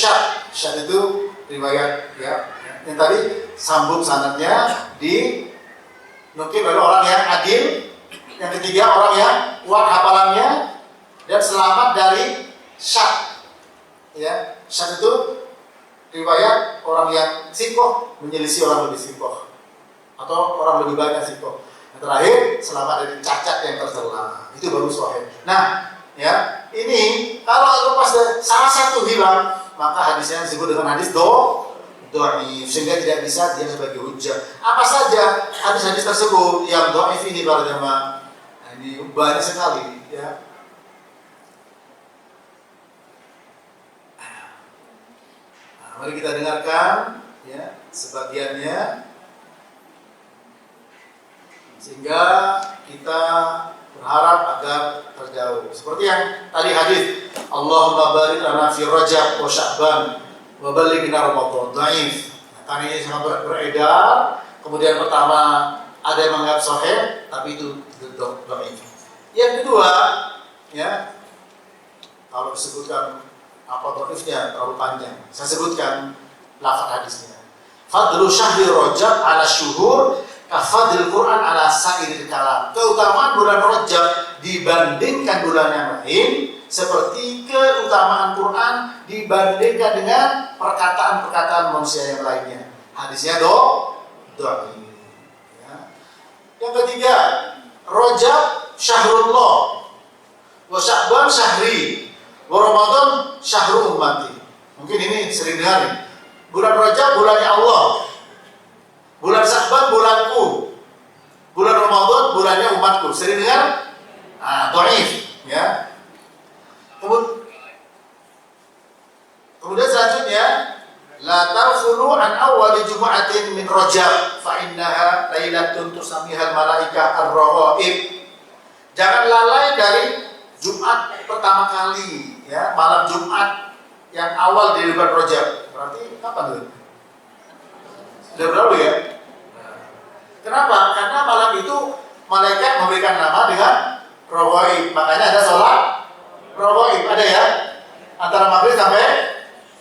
Syad itu riwayat ya. Yang tadi sambung sanadnya di nukil oleh orang yang adil. Yang ketiga orang yang kuat hafalannya dan selamat dari syad. Ya, syad itu riwayat orang yang sikoh menyelisih orang lebih sikoh atau orang lebih banyak sikoh. Yang terakhir selamat dari cacat yang tercela. Itu baru sahih. Nah, ya ini kalau lepas dari salah satu hilang, maka hadisnya disebut dengan hadis dhaif, sehingga tidak bisa dia sebagai hujjah. Apa saja hadis-hadis tersebut yang dhaif ini para jemaah? Nah, ini banyak sekali ya. Nah, mari kita dengarkan ya sebagiannya sehingga kita berharap agar terjauh. Seperti yang tadi hadis, Allahumma barik lana fi Rajab wa Sya'ban wa ballighna Ramadan. Dhaif. Karena ini sangat beredar. Kemudian pertama ada yang menganggap sahih, tapi itu dhaif. Yang kedua, ya kalau disebutkan apa dhaifnya terlalu panjang. Saya sebutkan lafaz hadisnya. Fadlu syahri Rajab ala syuhur kafadil Quran ala sa'iril kalam. Keutamaan bulan Rajab dibandingkan bulan yang lain seperti keutamaan Quran dibandingkan dengan perkataan-perkataan manusia yang lainnya. Hadisnya dhaif. Ya. Yang ketiga, Rajab syahrullah wa Sya'ban syahri wa Ramadan syahrul ummati. Mungkin ini sering dengar. Bulan Rajab bulannya Allah. Bulan Sya'ban bulanku, bulan Ramadan bulannya umatku. Sering dengar? Dhaif, ya. Kemudian selanjutnya, la tarfulu an awwali jum'atin min Rajab fa innaha lailatun tusammiha al-malaikah ar-rawaib. Jangan lalai dari Jumat pertama kali, ya, malam Jumat yang awal di bulan Rajab. Berarti kapan tuh? Sudah berlalu ya? Kenapa? Karena malam itu malaikat memberikan nama dengan rawaib. Makanya ada sholat rawaib. Ada ya? Antara maghrib sampai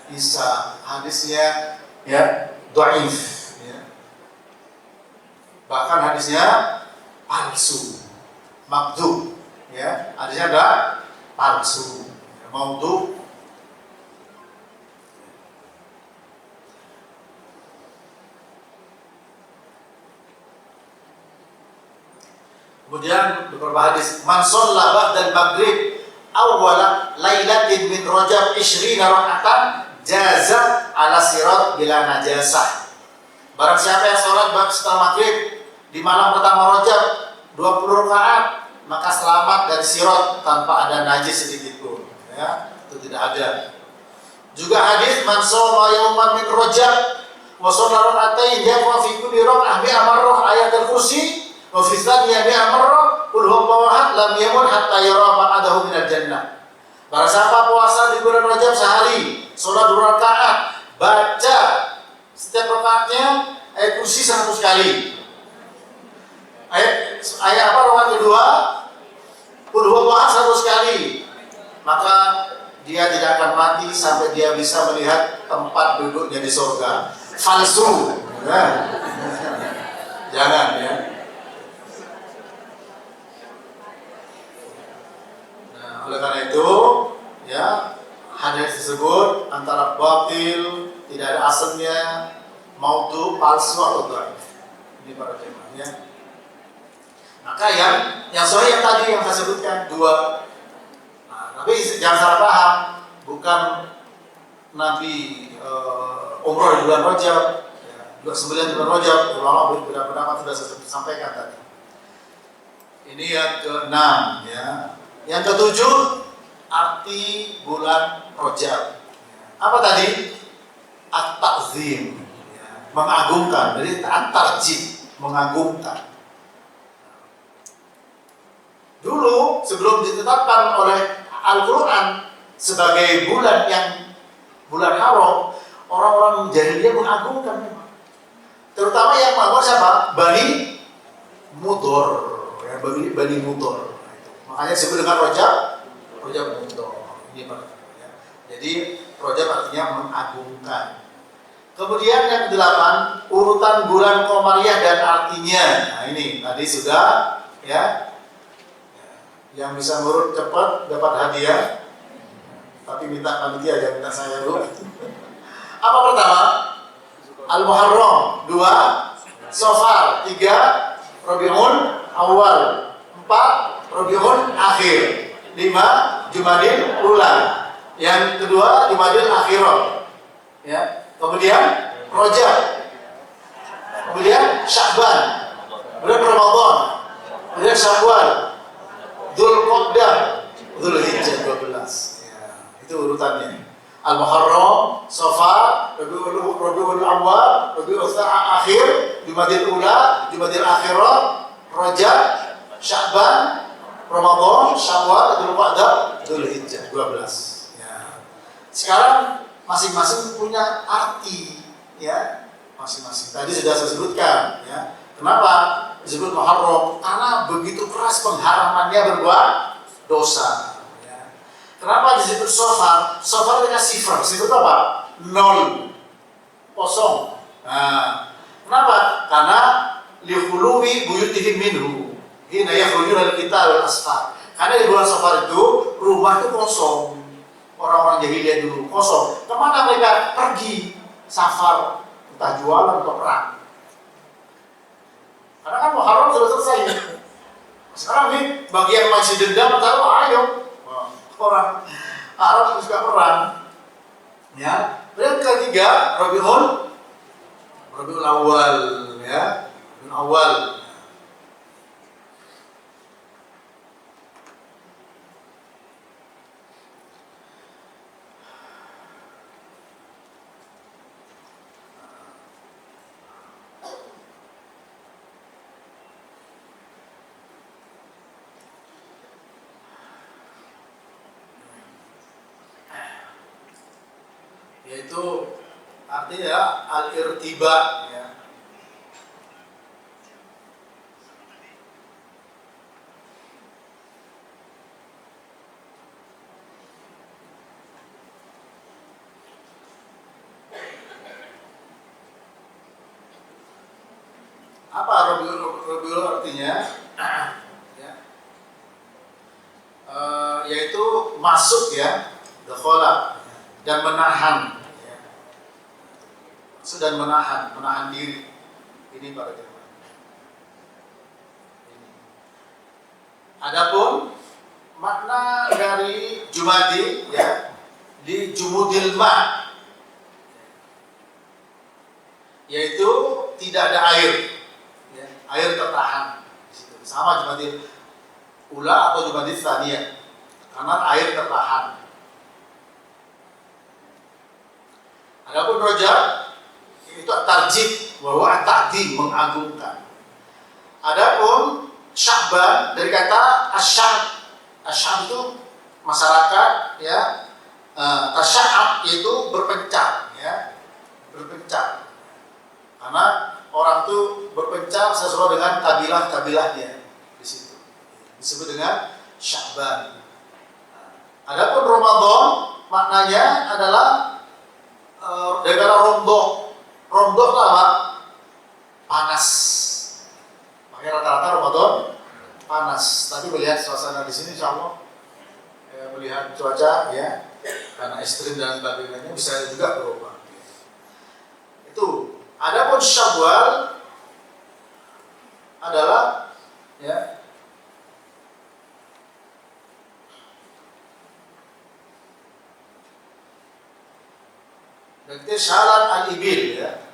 isya. Hadisnya ya dhaif. Ya. Bahkan hadisnya palsu, makdzub. Ya, hadisnya ada palsu, maudhu. Kemudian beberapa hadis, man shalla ba'dal maghrib awwala lailatin min Rajab 20 raka'atan jaza ala sirat bila najasah. Barang siapa yang sholat setelah maghrib di malam pertama Rajab 20 rakaat, maka selamat dari sirat tanpa ada najis sedikit pun. Ya, itu tidak ada. Juga hadis man shalla yawman min Rajab wa shalla raka'atain yaqra fi kulli raka'ah bi amarrah ayatul kursi. Wafisat ya bi'amr qul huwallahu ahad lam yamut hatta yara maq'adahu minal jannah. Barang siapa puasa di bulan Rajab sehari, sholat 2 rakaat, baca setiap rakaatnya ayat kursi 100 kali. Ayat apa rakaat kedua? Qul huwallahu ahad 100 kali. Maka dia tidak akan mati sampai dia bisa melihat tempat duduknya di surga. Falsu. Nah. Jangan ya. Oleh karena itu, ya hadis tersebut antara batil, tidak ada asalnya, maudhu, palsu atau dhaif. Ini para jemaah ya. Maka yang sahih yang tadi yang saya sebutkan 2. Tapi jangan salah paham, bukan Nabi umroh di bulan Rajab, ya, 9 bulan Rajab, ulama beberapa sudah saya sampaikan tadi. Ini yang ke-6 ya. Yang ke-7, arti bulan Rajab. Apa tadi? At-ta'zim, mengagungkan. Jadi at-tarjib, mengagungkan. Dulu sebelum ditetapkan oleh Al-Quran sebagai bulan bulan haram, orang-orang jahiliyah mengagungkan memang. Terutama yang mengagungkan siapa? Bani Mudhor, ya, Bani Mudhor. Makanya disebut dengan Rajab Mudhor. Ini ya. Jadi Rajab artinya mengagungkan. Kemudian yang ke-8, urutan bulan Qamariyah dan artinya. Nah ini tadi sudah ya. Yang bisa ngurut cepat dapat hadiah. Tapi minta panitia, jangan minta saya dulu. Apa pertama? Al-Muharram. 2 Safar. 3 Rabiul Awal. 4 Rabiul Akhir. 5 Jumadil Ula. Yang kedua Jumadil Akhirah. Ya. Kemudian Rajab. Kemudian Sya'ban. Kemudian Ramadan. Kemudian Syawal. Dzulqa'dah, Dzulhijjah 12. Ya, itu urutannya. Al-Muharram, Safar, Rabiul Awal, Rabiul Akhir, Jumadil Ula, Jumadil Akhirah, Rajab, Sya'ban, Ramadan, Syawal, Dzulqa'dah, Dzulhijjah 12. Ya. Sekarang masing-masing punya arti, ya, masing-masing. Tadi sudah saya sebutkan, ya. Kenapa disebut Muharram? Karena begitu keras pengharamannya berbuat dosa. Ya. Kenapa disebut Safar? Safar dengan sifar. Sifar itu apa? 0, kosong. Nah, kenapa? Karena lihuluwi buyutihim minhu. Hina yakhrujuna al-qital wal asfar. Karena di bulan Safar itu rumah itu kosong. Orang-orang jahiliyah dulu kosong. Kemana mereka pergi? Safar, entah jualan atau perang. Karena kan Muharram sudah selesai. Sekarang nih bagian masih dendam, taruh ayo. Orang Arab juga perang. Ya. Yang ketiga Rabiul Awal, ya. Rabiul Awal. Yaitu artinya al-irtiba, ya. Apa Rabiul artinya? Ya. Yaitu masuk, ya, dakhala, dan menahan, ya. Sudah menahan diri. Ini para jemaah. Adapun makna dari Jumadi, ya, di Jumudil Ma, yaitu tidak ada air, ya, air tertahan. Sama Jumadi Ula atau Jumadi Tsaniyah, karena air tertahan. Adapun Rajab itu tarjib, bahwa ta'dhim, mengagungkan. Adapun Sya'ban dari kata asy'ab. Asy'ab itu masyarakat, ya. Tasya'ab itu berpencar, ya. Berpencar. Karena orang itu berpencar sesuai dengan kabilah-kabilahnya di situ. Disebut dengan Sya'ban. Adapun Ramadan maknanya adalah dari kata romdoh. Romdoh itu apa? Panas. Makanya rata-rata Ramadan panas. Tapi melihat suasana di sini, insyaallah, melihat cuaca, ya, karena ekstrim dan sebagainya bisa juga berubah. Itu. Adapun Syawal adalah, ya, dan itu syarat al-ibil, ya.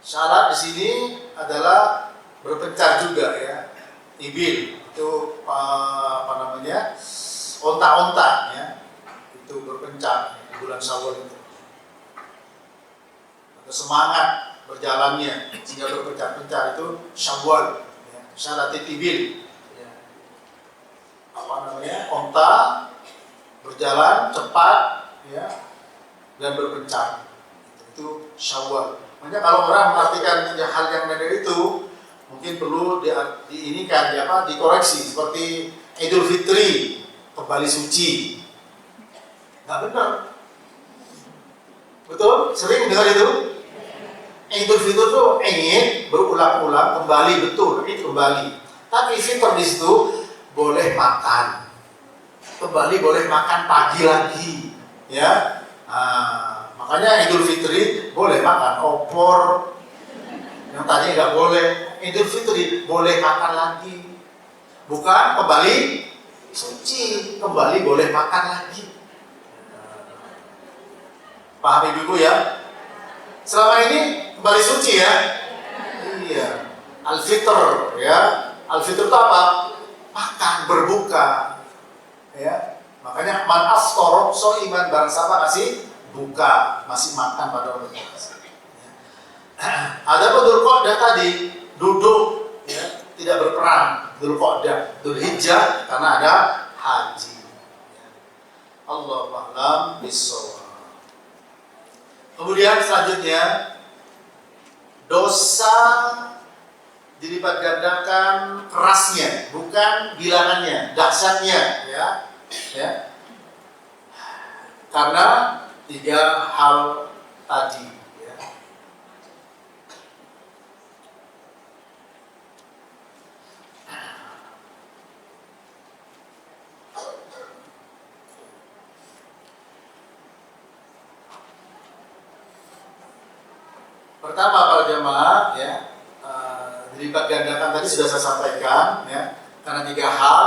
Syarat di sini adalah berpencar juga, ya. ibil itu apa namanya, onta-onta ya, itu berpencar di bulan Syawal itu. Ada semangat berjalannya sehingga berpencar-pencar itu Syawal ya. Syaratit ibil ya. Apa namanya, onta berjalan cepat ya dan berpencar, itu Syawal. Makanya kalau orang mengartikan hal yang lain itu mungkin perlu dikoreksi, seperti Idul Fitri, kembali suci. Nggak benar. Betul? Sering dengar itu? Idul Fitri itu ingin berulang-ulang, kembali, betul, itu kembali. Tapi fitur di situ boleh makan. Kembali boleh makan pagi lagi, ya. Makanya Idul Fitri boleh makan opor, yang tadi nggak boleh. Idul Fitri boleh makan lagi, bukan kembali suci, kembali boleh makan lagi. Paham ibu ya? Selama ini kembali suci ya? Iya. Al-Fitr ya. Al-Fitr itu apa? Makan, berbuka. Ya. Makanya man afṭara sha'iman, barang siapa masih buka, masih makan pada waktu itu. Ada Dzulqa'dah tadi duduk ya, tidak berperang. Dzulqa'dah, Dzulhijjah karena ada haji. Allahu a'lam bishawab. Kemudian selanjutnya, dosa dilipat gandakan kerasnya, bukan bilangannya, dahsyatnya ya. Karena 3 hal tadi ya. Pertama para jemaah ya, dilipat gandakan tadi sudah saya sampaikan ya, karena 3 hal,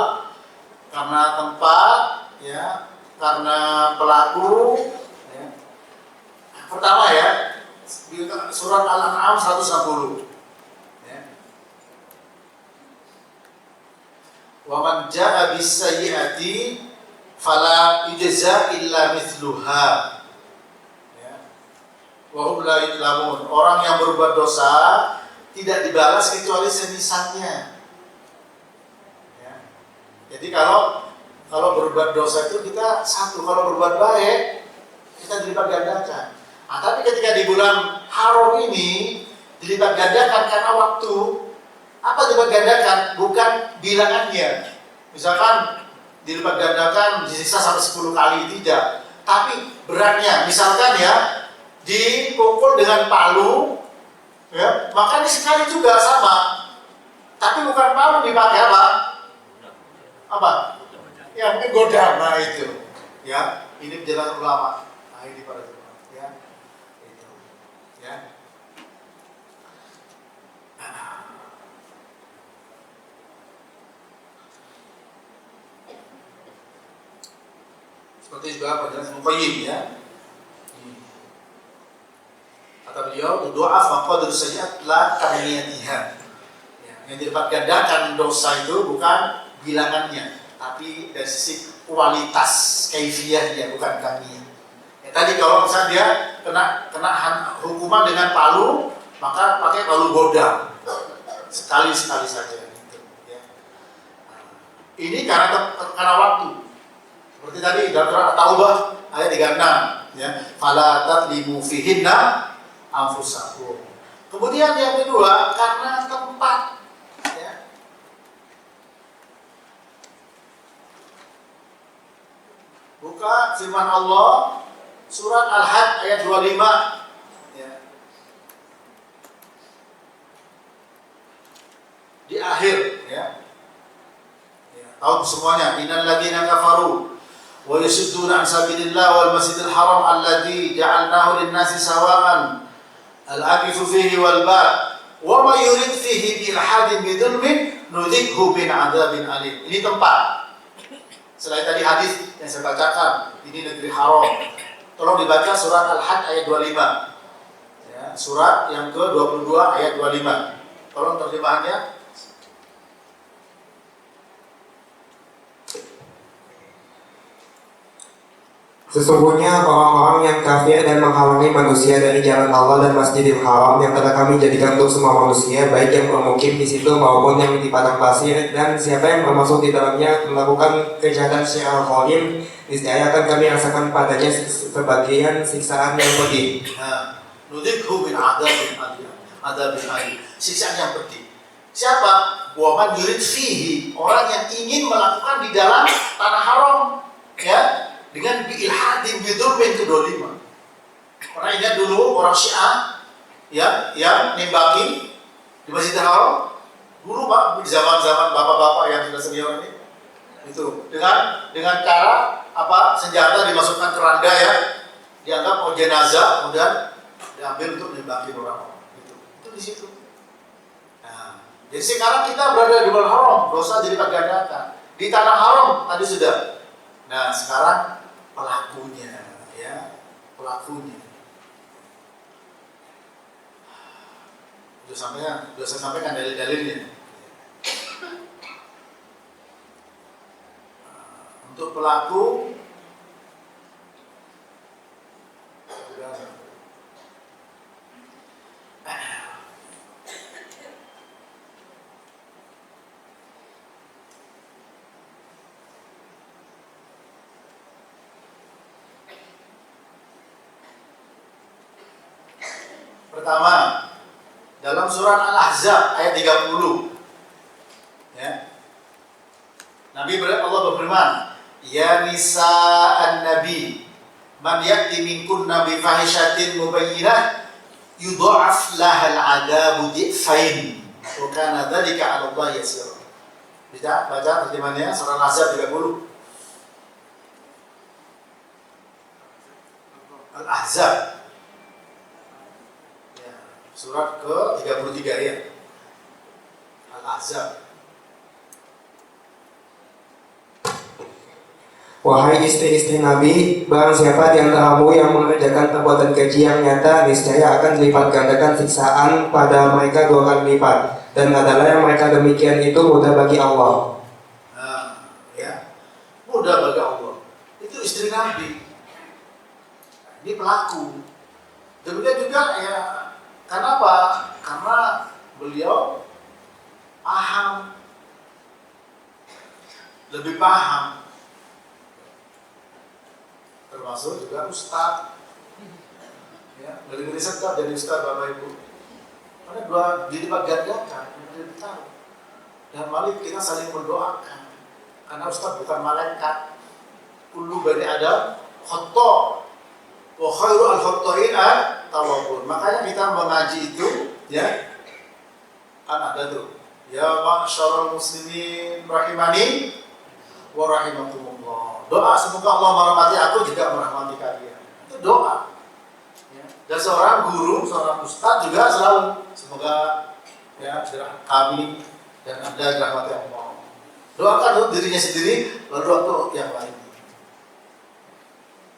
karena tempat ya, karena pelaku ya. Pertama ya, surat Al-An'am 160 ya. Wa man jaa'a bis-sayyi'ati fala yujza illa mithluha. Wa hum la ya'lamun. Orang yang berbuat dosa tidak dibalas kecuali semisalnya. Ya. Jadi kalau berbuat dosa itu kita satu, kalau berbuat baik kita dilipat gandakan. Nah, tapi ketika di bulan haram ini dilipat gandakan karena waktu. Apa dilipat gandakan? Bukan bilangannya. Misalkan dilipat gandakan disiksa sampai 10 kali, tidak. Tapi beratnya, misalkan ya, dipukul dengan palu, ya, maka ini sekali juga sama. Tapi bukan palu dipakai apa? Apa? Ya mungkin godam, nah itu. Ya, ini penjelasan ulama. Nah ini para ulama. Ya, itu. Ya. Seperti juga penjelasan Muqayyim ya. Kata beliau, doa faqadru sayyi'at la kamiyatiha. Ya, yang dilipat gandakan dosa itu bukan bilangannya, tapi dari sisi kualitas kaifiyahnya, bukan kamiyah. Ya, tadi kalau misalnya dia kena hukuman dengan palu, maka pakai palu godam sekali saja. Gitu, ya. Ini karena waktu. Seperti tadi dalam surah At-Taubah ayat 36, ya, fala tadlimu fihinna anfusakum. Kemudian yang kedua, karena tempat ya. Buka firman Allah surat Al-Hajj ayat 25 ya. Di akhir ya. Tahu semuanya, innal ladzina kafaru wa yasudduna an sabilillah wal masjidil haram alladzi ja'alnahu lin-nasi sawa'an al-aqifu fihi wal ba' wa may yurid fihi bi ilhadin bidzulmin nudzikhu min 'adzabin alim. Ini tempat. Selain tadi hadis yang saya bacakan, ini negeri haram. Tolong dibaca surat Al-Hajj ayat 25. Ya, surat yang ke-22 ayat 25. Tolong terjemahannya. Sesungguhnya orang-orang yang kafir dan menghalangi manusia dari jalan Allah dan Masjidil Haram yang telah kami jadikan untuk semua manusia, baik yang bermukim di situ maupun yang di padang pasir, dan siapa yang bermasuk di dalamnya melakukan kejahatan secara zalim, niscaya akan kami rasakan padanya sebagian siksaan yang pedih. Nudzikhu min adzabin alim. Siksaan yang pedih. Siapa? Wa man yurid fihi, orang yang ingin melakukan di dalam tanah haram, ya, dengan biilhadin bidzulmin, kedoliman. Orang ingat dulu orang Syiah ya, yang nembaki di Masjidil Haram dulu Pak, di zaman-zaman bapak-bapak yang sudah senior ini, itu dengan cara apa, senjata dimasukkan ke randa ya, dianggap mau jenazah, kemudian diambil untuk nembaki orang. Itu di situ. Nah, jadi sekarang kita berada di bulan haram, dosa jadi gandakan. Di tanah haram tadi sudah. Nah, sekarang pelakunya, ya, pelakunya. Sudah saya sampaikan dalil-dalilnya. Untuk pelaku, pertama, dalam surat Al-Ahzab ayat 30, ya, Allah berfirman, ya nisa'an nabi, man ya'ti minkunna bi fahishatin mubayyinah yudha'af lahal adabu di'fain wa kana dzalika 'ala Allah yasir. Bisa baca terjemahannya surah Al-Ahzab 30. Al-Ahzab surat ke-33 ya. Al-Ahzab. Wahai istri-istri Nabi, barang siapa di antaramu yang mengerjakan perbuatan keji yang nyata, niscaya akan dilipat gandakan siksaan pada mereka 2 kali lipat, dan adalah yang mereka demikian itu mudah bagi Allah. Nah, ya, mudah bagi Allah. Itu istri Nabi. Ini pelaku. Demikian juga ya. Kenapa? Karena beliau paham, lebih paham, termasuk juga ustaz, ya, lebih sedap jadi ustaz Bapak Ibu. Karena dua dilipat gandakan, dan mari kita saling mendoakan. Karena ustaz bukan malaikat. Kullu bani Adam khata'. Wa khairu al-khatta'in at-tawwabun. Makanya kita mengaji itu, ya, kan ada tuh, ya ma'syarul muslimin rahimani wa rahimakumullah. Doa semoga Allah merahmati aku juga merahmati kalian. Itu doa. Ya. Dan seorang guru, seorang ustaz juga selalu semoga ya kami dan Anda dirahmati Allah. Doakan untuk dirinya sendiri, lalu doa untuk yang lain.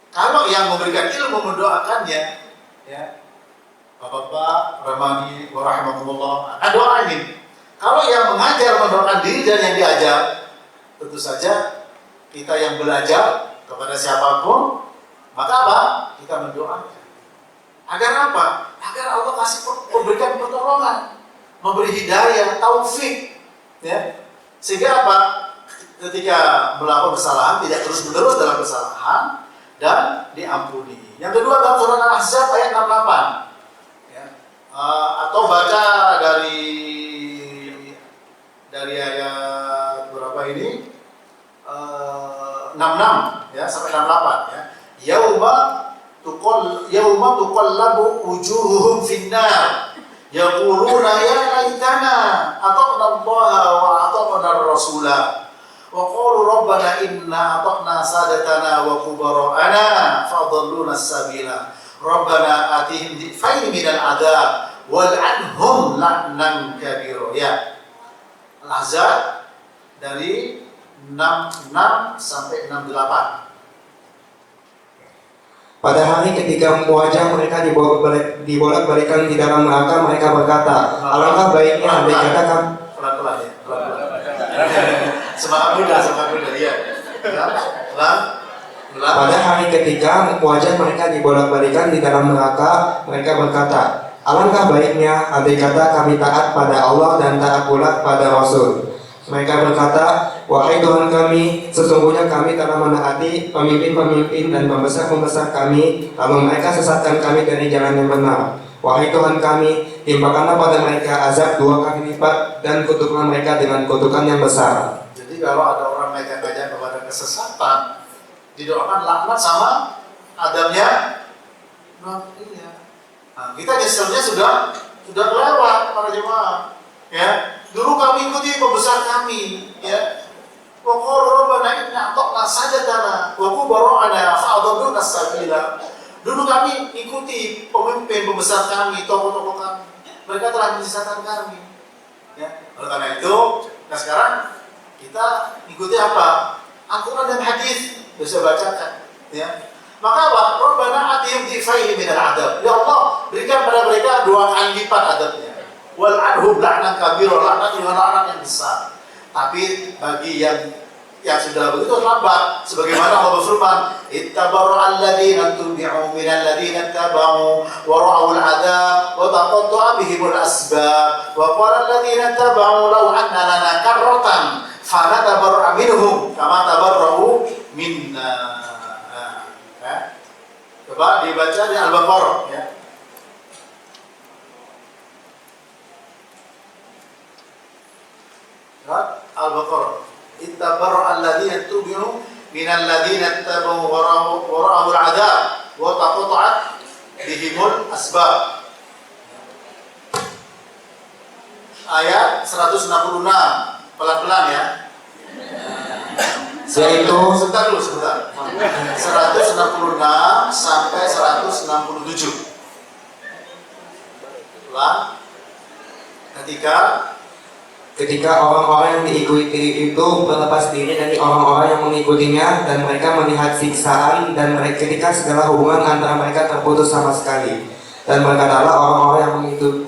Kalau yang memberikan ilmu mendoakannya, ya, Bapak-bapak, rahmani wa rahimakumullah, doa ini. Kalau yang mengajar mendoakan diri dan yang diajar, tentu saja kita yang belajar kepada siapapun, maka apa? Kita mendoakan. Agar apa? Agar Allah memberikan pertolongan, memberi hidayah, taufik, ya. Sehingga apa? Ketika melakukan kesalahan tidak terus-menerus dalam kesalahan dan diampuni. Yang kedua dalam surah Al-Ahzab ayat 68, ya. Atau baca dari ayat berapa ini? 66 ya sampai 68 ya. Yauma tuqallabu wujuhuhum finnar yaquluna ya laitana ata'na Allah wa ata'na ar-rasula wa qalu rabbana inna ata'na sadatana wa kubara'ana fadalluna as-sabila rabbana atihim dhifaini minal adab wal'anhum la'nan kabira. Ya, Al-Ahzab dari 66 sampai 68. Pada hari ketika wajah mereka dibolak-balikan di dalam neraka, mereka berkata, alangkah baiknya andai kata kami pelan-pelan ya, pelan-pelan. Semangat muda ya. Pelan-pelan. Pada hari ketika wajah mereka dibolak-balikan di dalam neraka, mereka berkata, alangkah baiknya andai kata kami taat pada Allah dan taat pula pada Rasul. Mereka berkata, wahai Tuhan kami, sesungguhnya kami telah menaati pemimpin-pemimpin dan pembesar-pembesar kami, lalu mereka sesatkan kami dari jalan yang benar. Wahai Tuhan kami, timpakanlah pada mereka azab 2 kali lipat dan kutuklah mereka dengan kutukan yang besar. Jadi kalau ada orang mengajak kepada kesesatan, didoakan laknat sama adabnya. Nah, iya. Nah, kita nyeselnya sudah kelewat para jemaah. Ya, dulu kami ikuti pembesar kami. Ya, pokok robbana inna atokna sajatana, waku baro'ana fa'adaduna sabila. Dulu kami ikuti pemimpin pembesar kami, tokoh-tokoh kami. Mereka telah menyesatkan kami. Ya, oleh karena itu, nah sekarang kita ikuti apa? Al-Quran dan hadis bisa bacakan. Ya, maka apa? Rabbana atihim dhifaini minal adab. Ya Allah, berikan pada mereka 2 kali lipat adabnya. Wal anhum la'nan kabira, laknat yang besar. Tapi bagi yang sudah begitu lambat, sebagaimana Allah berfirman, ittabara'al ladzina tubi'u minal ladzina tabau wa ra'ul 'adzab wa taqatta'a bihimul asbab wa qala alladzina tabau law anna lana karratan fanatabarra minhum kama tabarra'u minna. Coba dibaca di Al-Baqarah ya. Al-Baqarah. Ittabara'al ladzina tubi'u minal ladzina tabau wa ra'ul 'adzab wa taqatta'at bihimul asbab. Ayat 166. Pelan-pelan ya. Yaitu sebentar. 166 sampai 167. Pelan. Ketika orang-orang yang diikuti itu berlepas diri dari orang-orang yang mengikutinya dan mereka melihat siksaan dan mereka ketika segala hubungan antara mereka terputus sama sekali, dan berkatalah orang-orang yang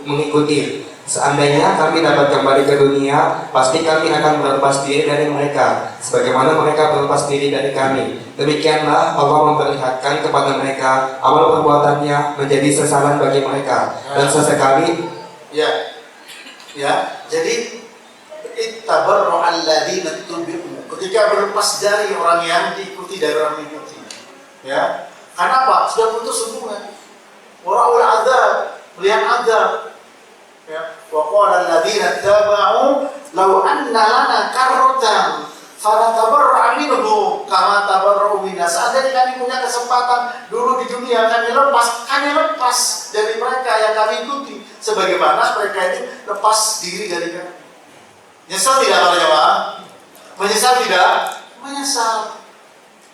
mengikuti, seandainya kami dapat kembali ke dunia, pasti kami akan berlepas diri dari mereka sebagaimana mereka berlepas diri dari kami. Demikianlah Allah memperlihatkan kepada mereka amal perbuatannya menjadi sesalan bagi mereka, dan sesekali jadi ittabarra'al ladzina tubi'u, ketika berlepas dari orang yang diikuti dari orang yang diikuti. Ya. Karena apa? Sudah putus hubungan. Wara'ul 'adzab, melihat azab. Ya. Wa qala alladzina taba'u law anna lana karratan fanatabarra' minhum kama tabarra'u minna. Seandainya kami punya kesempatan dulu di dunia, kami lepas dari mereka yang kami ikuti sebagaimana mereka itu lepas diri dari kami. Menyesal tidak para jemaah? Menyesal tidak? Menyesal.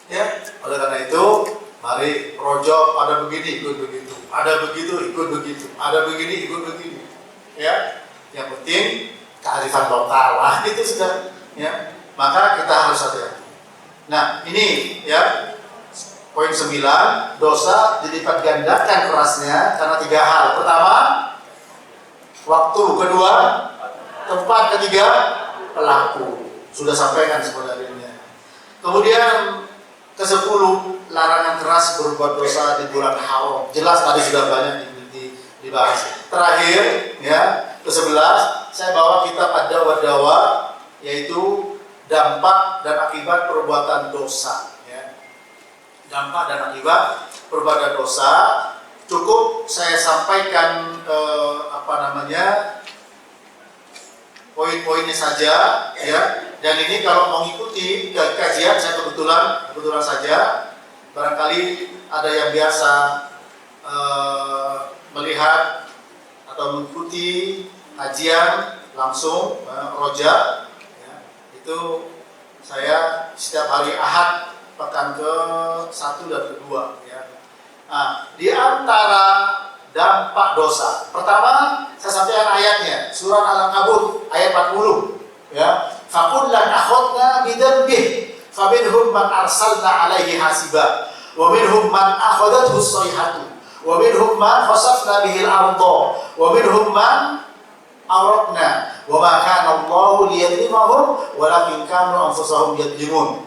Ya, oleh karena itu, mari rojo ada begini ikut begitu, ada begitu ikut begitu, ada begini ikut begini. Ya, yang penting kearifan lokal lah itu sudah. Ya, maka kita harus hati-hati. Nah, ini ya poin 9, dosa dilipat gandakan kerasnya karena 3 hal. Pertama, waktu. Kedua, tempat. Ketiga, pelaku. Sudah sampaikan sebenarnya. Kemudian ke-10, larangan keras berbuat dosa di bulan haram. Jelas tadi sudah banyak dibahas. Terakhir, ya, ke-11, saya bawa kitab ad-dawa, yaitu dampak dan akibat perbuatan dosa. Ya. Dampak dan akibat perbuatan dosa. Cukup saya sampaikan poin-poinnya saja, ya. Dan ini kalau mau mengikuti kajian, saya kebetulan saja, barangkali ada yang biasa melihat atau mengikuti kajian langsung roja, ya. Itu saya setiap hari Ahad pekan ke-1 dan ke-2, ya. Nah, di antara dampak dosa. Pertama, saya sampaikan ayatnya, surah Al-Ankabut ayat 40, ya. Fakullan akhadna bidzambih faminhum man arsalna alaihi hasiba wa minhum man akhadathu as-sayhatu wa minhum man khasafna bihi al-ardha wa minhum man awratna wa ma kana Allahu liyadhlimahum walakin kanu anfusahum yadhlimun.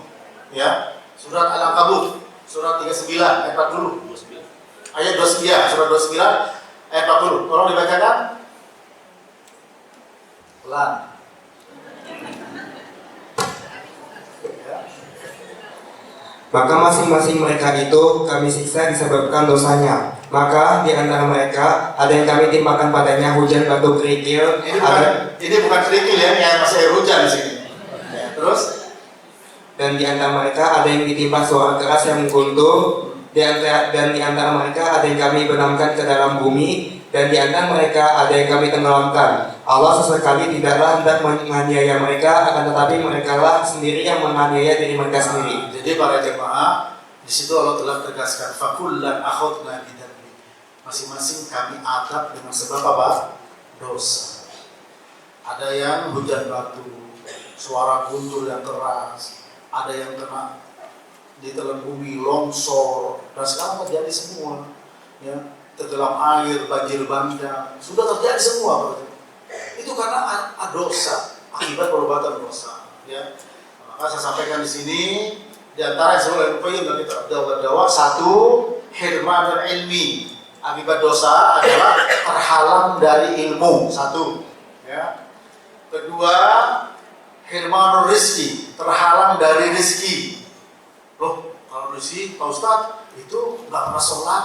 Ya, surah Al-Ankabut Surat 39 ayat 40. Ayat 29, surat 29 ayat 40. Tolong dibacakan. Pelan. Maka masing-masing mereka itu kami siksa disebabkan dosanya. Maka di antara mereka ada yang kami timpakan padanya hujan batu kerikil. Ini bukan kerikil ya, yang masih air hujan di sini. Ya, terus Dan di antara mereka ada yang ditimpa suara keras yang mengguntur. Dan di antara mereka ada yang kami benamkan ke dalam bumi. Dan di antara mereka ada yang kami tenggelamkan. Allah sesekali tidaklah hendak menganiaya mereka, akan tetapi mereka lah sendiri yang menganiaya diri mereka sendiri. jadi para jemaah, di situ Allah telah tegaskan fakullan akhadna bidzanbi. Masing-masing kami adab dengan sebab apa? Dosa. Ada yang hujan batu, suara guntur yang keras, ada yang kena ditelan bumi, longsor, dan sekarang terjadi semua. Ya, tenggelam air, banjir bandang, sudah terjadi semua. Itu karena dosa, akibat perbuatan dosa. Ya, maka saya sampaikan di sini di antara yang sebelum yang kita dakwah satu, hirmanul ilmi. Akibat dosa adalah terhalang dari ilmu, satu. Ya. Kedua, hirmanul rizki, terhalang dari rizki. Loh, kalau rizki, Pak Ustadz itu nggak pernah sholat,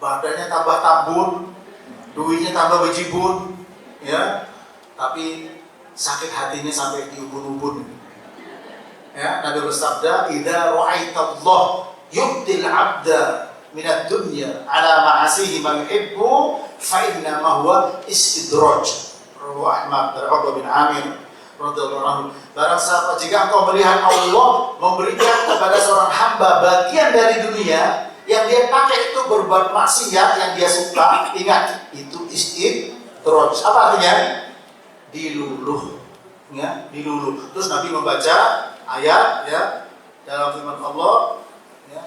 badannya tambah tambun, duitnya tambah bejibun, ya, tapi sakit hatinya sampai diubun-ubun. Ya, Nabi bersabda, "Idza ra'aitallah yubdil 'abda minad dunya 'ala ma'asihi ma yuhibbu fa inna ma huwa istidraj." Rawahu Ahmad dari Uqbah bin Amir radhiyallahu anhu. Barang siapa jika engkau melihat Allah memberikan kepada seorang hamba bagian dari dunia yang dia pakai itu berbuat maksiat yang dia suka, ingat itu istidraj. Apa artinya? Diluluh, ya, diluluh. Terus Nabi membaca ayat, ya, dalam firman Allah, ya,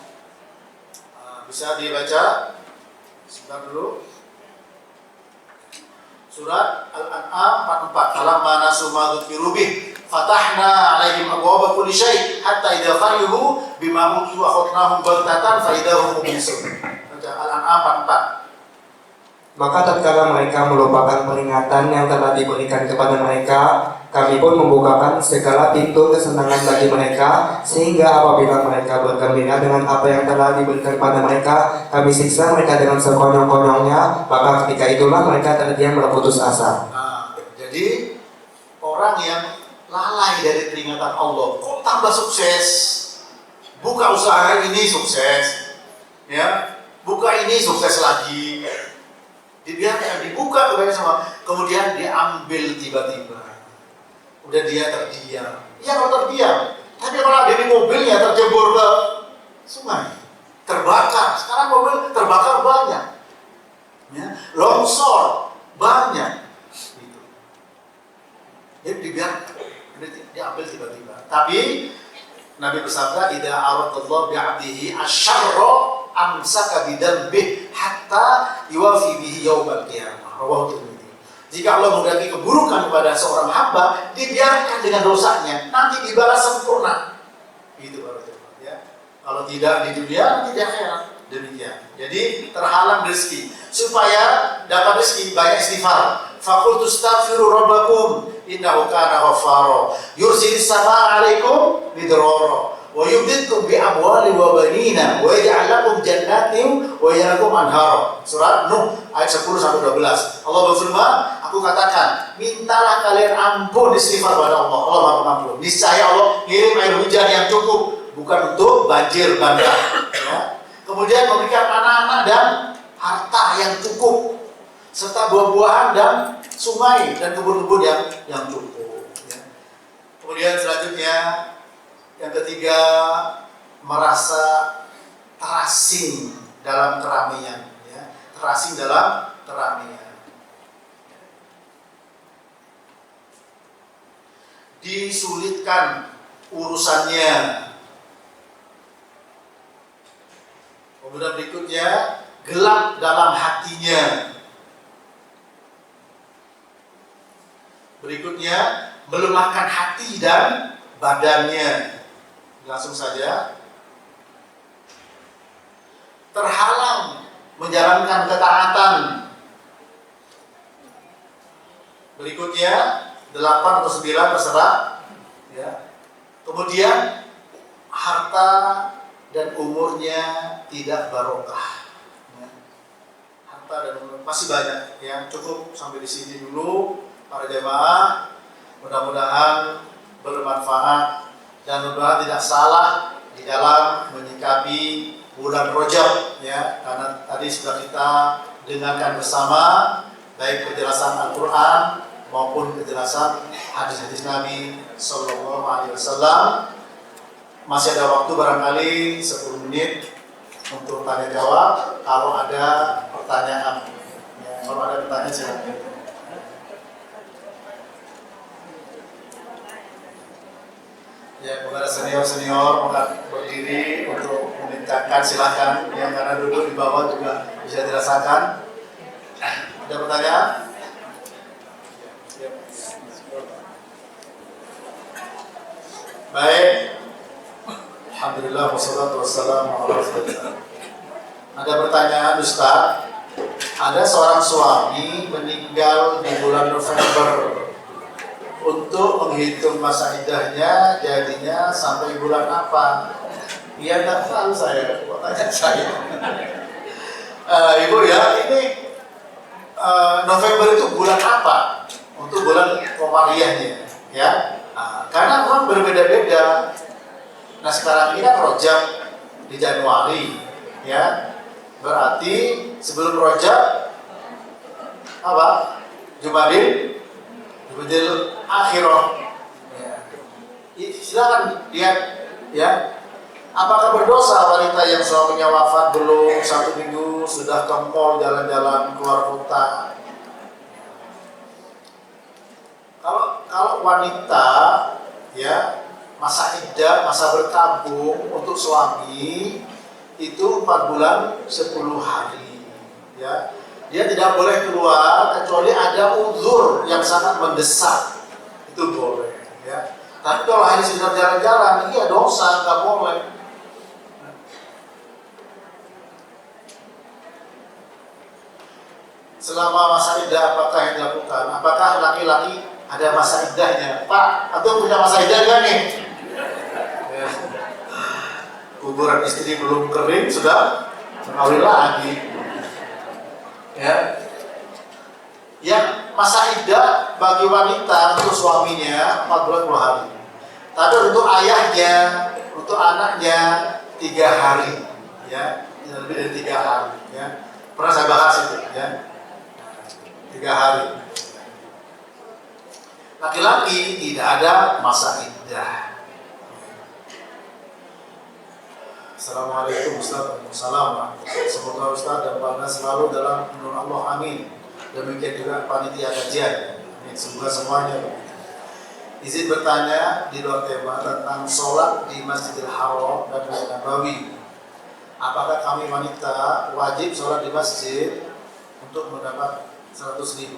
bisa dibaca. Sebentar dulu. Surat Al-An'am 44. Falamma nasu ma dzukiru bih fatahna 'alaihim abwaaba kulli syai' hatta idza farihu bima utu akhadnahum baghtatan fa idza hum mublisun. Al-An'am 44. Maka tatkala mereka melupakan peringatan yang telah diberikan kepada mereka, kami pun membukakan segala pintu kesenangan bagi mereka, sehingga apabila mereka bergembira dengan apa yang telah diberikan kepada mereka, kami siksa mereka dengan sekonyong-konyongnya. Maka ketika itulah mereka terdiam berputus asa. Nah, jadi orang yang lalai dari peringatan Allah, kok tambah sukses? Buka usaha ini sukses, ya, buka ini sukses lagi. Dibiarkan dibuka kemudian diambil tiba-tiba. Udah dia terdiam. Ya kalau terdiam. Tapi kalau ada di mobilnya tercebur ke sungai, terbakar. Sekarang mobil terbakar banyak. Ya, longsor banyak. Gitu. Jadi dibiarkan. Diambil tiba-tiba. Tapi Nabi bersabda, "Idza aradallahu bi'abdihi asyarra amsaka bidzanbihi hatta yuwafi bihi yaumal qiyamah." Rawahu Tirmidzi. Jika Allah menghendaki keburukan kepada seorang hamba, dibiarkan dengan dosanya, nanti dibalas sempurna. Itu baru teman, ya. Kalau tidak di dunia, nanti di akhirat. Demikian. Jadi terhalang rezeki. Supaya dapat rezeki, banyak istighfar. Faqultu astaghfiru rabbakum innahu kana ghaffara yursilis samaa'a 'alaikum midrara wa yumdidkum bi amwalin wa banina wa yaj'al lakum jannatin wa yaj'alakum anhara. Surat Nuh ayat 10 sampai 12. Allah berfirman, aku katakan, mintalah kalian ampun istighfar kepada Allah. Allah Maha Pengampun. Niscaya Allah ngirim air hujan yang cukup, bukan untuk banjir bandang, ya. Kemudian memberikan anak-anak dan harta yang cukup, serta buah-buahan dan sungai dan kebun-kebun yang cukup, ya. Kemudian selanjutnya yang ketiga, merasa terasing dalam keramaian, ya. Terasing dalam keramaian. Disulitkan urusannya. Kemudian berikutnya, gelap dalam hatinya. Berikutnya, melemahkan hati dan badannya. Langsung saja. terhalang menjalankan ketaatan. Berikutnya 8 atau 9 terserah, ya. Kemudian harta dan umurnya tidak barokah. Ya. Harta dan umur masih banyak, ya. Cukup sampai di sini dulu para jemaah. Mudah-mudahan bermanfaat dan mudah-mudahan tidak salah di dalam menyikapi bulan Rajab, ya. Karena tadi sudah kita dengarkan bersama baik penjelasan Al-Quran maupun penjelasan hadis-hadis Nabi Sallallahu Alaihi Wasallam. Masih ada waktu barangkali 10 menit untuk tanya jawab. Kalau ada pertanyaan, ya, kalau ada pertanyaan silakan. Ya, kepada senior-senior berdiri untuk memintakan silakan. Ya, karena duduk di bawah juga bisa dirasakan. Ada pertanyaan? Baik, alhamdulillah wassalatu wassalamu ala rasulillah. Ada pertanyaan Ustaz. Ada seorang suami meninggal di bulan November. Untuk menghitung masa iddahnya jadinya sampai bulan apa? Ya nggak tahu saya. Tanya saya. Ibu ya, ini November itu bulan apa? Untuk bulan Komariahnya, ya. Karena memang berbeda-beda. Nah sekarang ini kan Rajab di Januari, ya. Berarti sebelum Rajab apa? Jumadil Akhirah. Ya. Silakan lihat, ya. Apakah berdosa wanita yang suaminya wafat belum 1 minggu sudah ke mall jalan-jalan keluar kota? Kalau wanita, ya, masa iddah, masa berkabung untuk suami itu 4 bulan 10 hari, ya. Dia tidak boleh keluar kecuali ada uzur yang sangat mendesak, itu boleh, ya. Tapi kalau hanya sekedar jalan-jalan, ini ya dosa, nggak boleh. Selama masa iddah apakah yang dilakukan? Apakah laki-laki ada masa iddahnya? Pak, atau punya masa iddah gak nih? Ya. Kuburan istri belum kering sudah kawin lagi. Ya. Yang masa iddah bagi wanita untuk suaminya 4 bulan 10 hari. Tapi untuk ayahnya, untuk anaknya 3 hari, ya, lebih dari 3 hari, ya. Pernah saya bahas itu, ya. 3 hari. Laki-laki tidak ada masa iddah. Assalamualaikum Ustaz. Assalamualaikum. Semoga Ustaz dan Pak Nas selalu dalam lindungan Allah. Amin. Demikian juga panitia kajian. Amin. Semoga semuanya. Izin bertanya di luar tema tentang sholat di Masjidil Haram dan Masjid Nabawi. Apakah kami wanita wajib sholat di masjid untuk mendapat 100.000,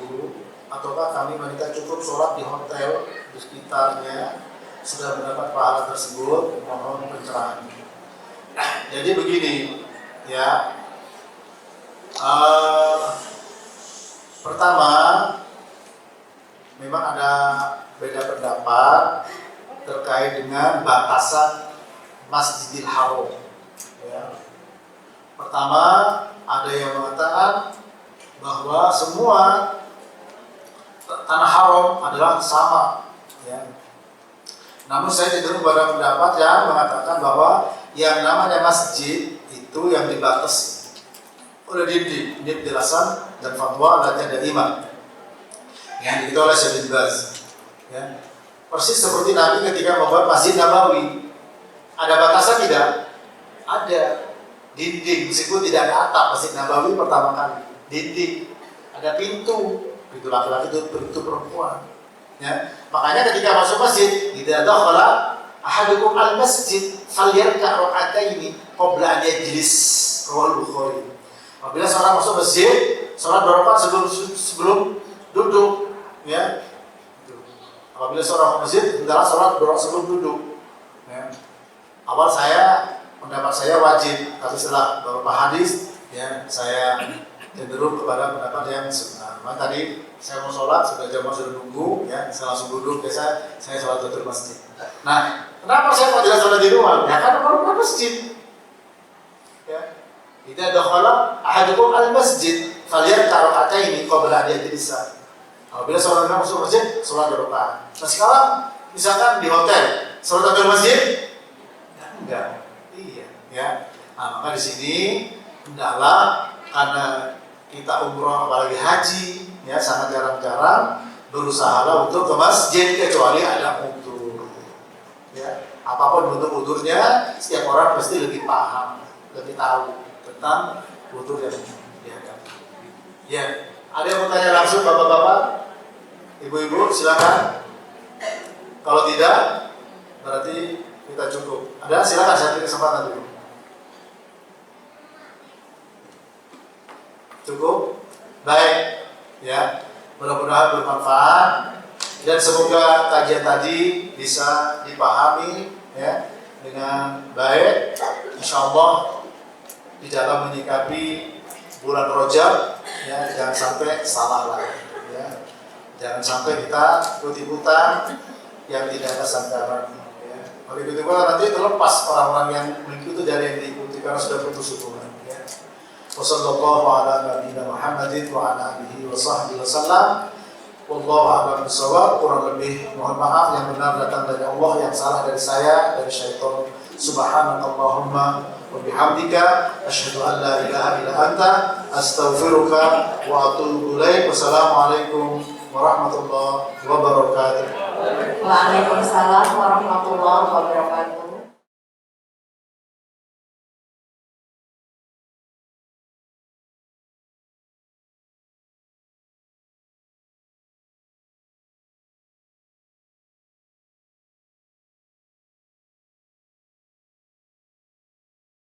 ataukah kami wanita cukup sholat di hotel di sekitarnya sudah mendapat pahala tersebut? Mohon pencerahan. Jadi begini, ya. Pertama, memang ada beda pendapat terkait dengan batasan Masjidil Haram. Ya. Pertama, ada yang mengatakan bahwa semua tanah haram adalah sama, ya. Namun saya cenderung pada pendapat yang mengatakan bahwa yang namanya masjid itu yang dibatasi oleh dinding. Ini penjelasan dan fatwa Lajnah Daimah yang diketuai oleh Syekh bin Baz, ya. Persis seperti Nabi ketika membuat Masjid Nabawi. Ada batasan tidak? Ada dinding, meskipun tidak ada atap. Masjid Nabawi pertama kali dinding, ada pintu laki-laki, pintu perempuan, ya. Makanya ketika masuk masjid, tidak dakhala ahadukum al-masjid falyarka' rak'ataini qabla an yajlis. Riwayat Bukhari. Apabila seorang masuk masjid, salat 2 rakaat sebelum duduk, ya. Apabila seorang masuk masjid, hendaklah salat 2 rakaat sebelum duduk, ya. Awal saya pendapat saya wajib, tapi setelah beberapa hadis ya saya cenderung kepada pendapat yang sunnah. Maka tadi saya mau sholat, sudah jamaah sudah nunggu, ya saya langsung duduk, biasa saya sholat di masjid. Nah, kenapa saya mau tidak sholat di rumah? Ya karena baru ke masjid. Ya, tidak dakhala ahadukum al masjid, kalian taruh ini qabla an yajlisa. Apabila sholat masuk masjid, sholat 2 rakaat. Nah sekarang misalkan di hotel, sholat di masjid? Enggak. Iya, ya. Nah, maka di sini hendaklah karena kita umroh apalagi haji, ya sangat jarang-jarang berusahalah untuk ke masjid kecuali ada udzur. Ya, apapun bentuk udzurnya, setiap orang pasti lebih paham, lebih tahu tentang udzur yang dihadapi. Ya, ada yang mau tanya langsung bapak-bapak, ibu-ibu silakan. Kalau tidak, berarti kita cukup. Ada silakan saya beri kesempatan dulu. Cukup, baik, ya. Mudah-mudahan bermanfaat dan semoga kajian tadi bisa dipahami, ya, dengan baik. Insyaallah di dalam menyikapi bulan Rajab, ya, jangan sampai salah lagi, ya. Jangan sampai kita ikut-ikutan yang tidak ada sandaran. Kalau ikut-ikutan nanti terlepas orang-orang yang mengikuti dari yang diikuti karena sudah putus hubungan. Ya. Wassallallahu ala nabiyina Muhammadin wa ala alihi wa sahbihi wasallam. Wallahu a'lam bishawab. Kurang lebih mohon maaf, yang benar datang dari Allah, yang salah dari saya, dari syaitan. Subhanakallahumma wa bihamdika asyhadu an la ilaha illa anta astaghfiruka wa atubu ilaik. Wassalamualaikum warahmatullahi wabarakatuh. Waalaikumsalam warahmatullahi wabarakatuh.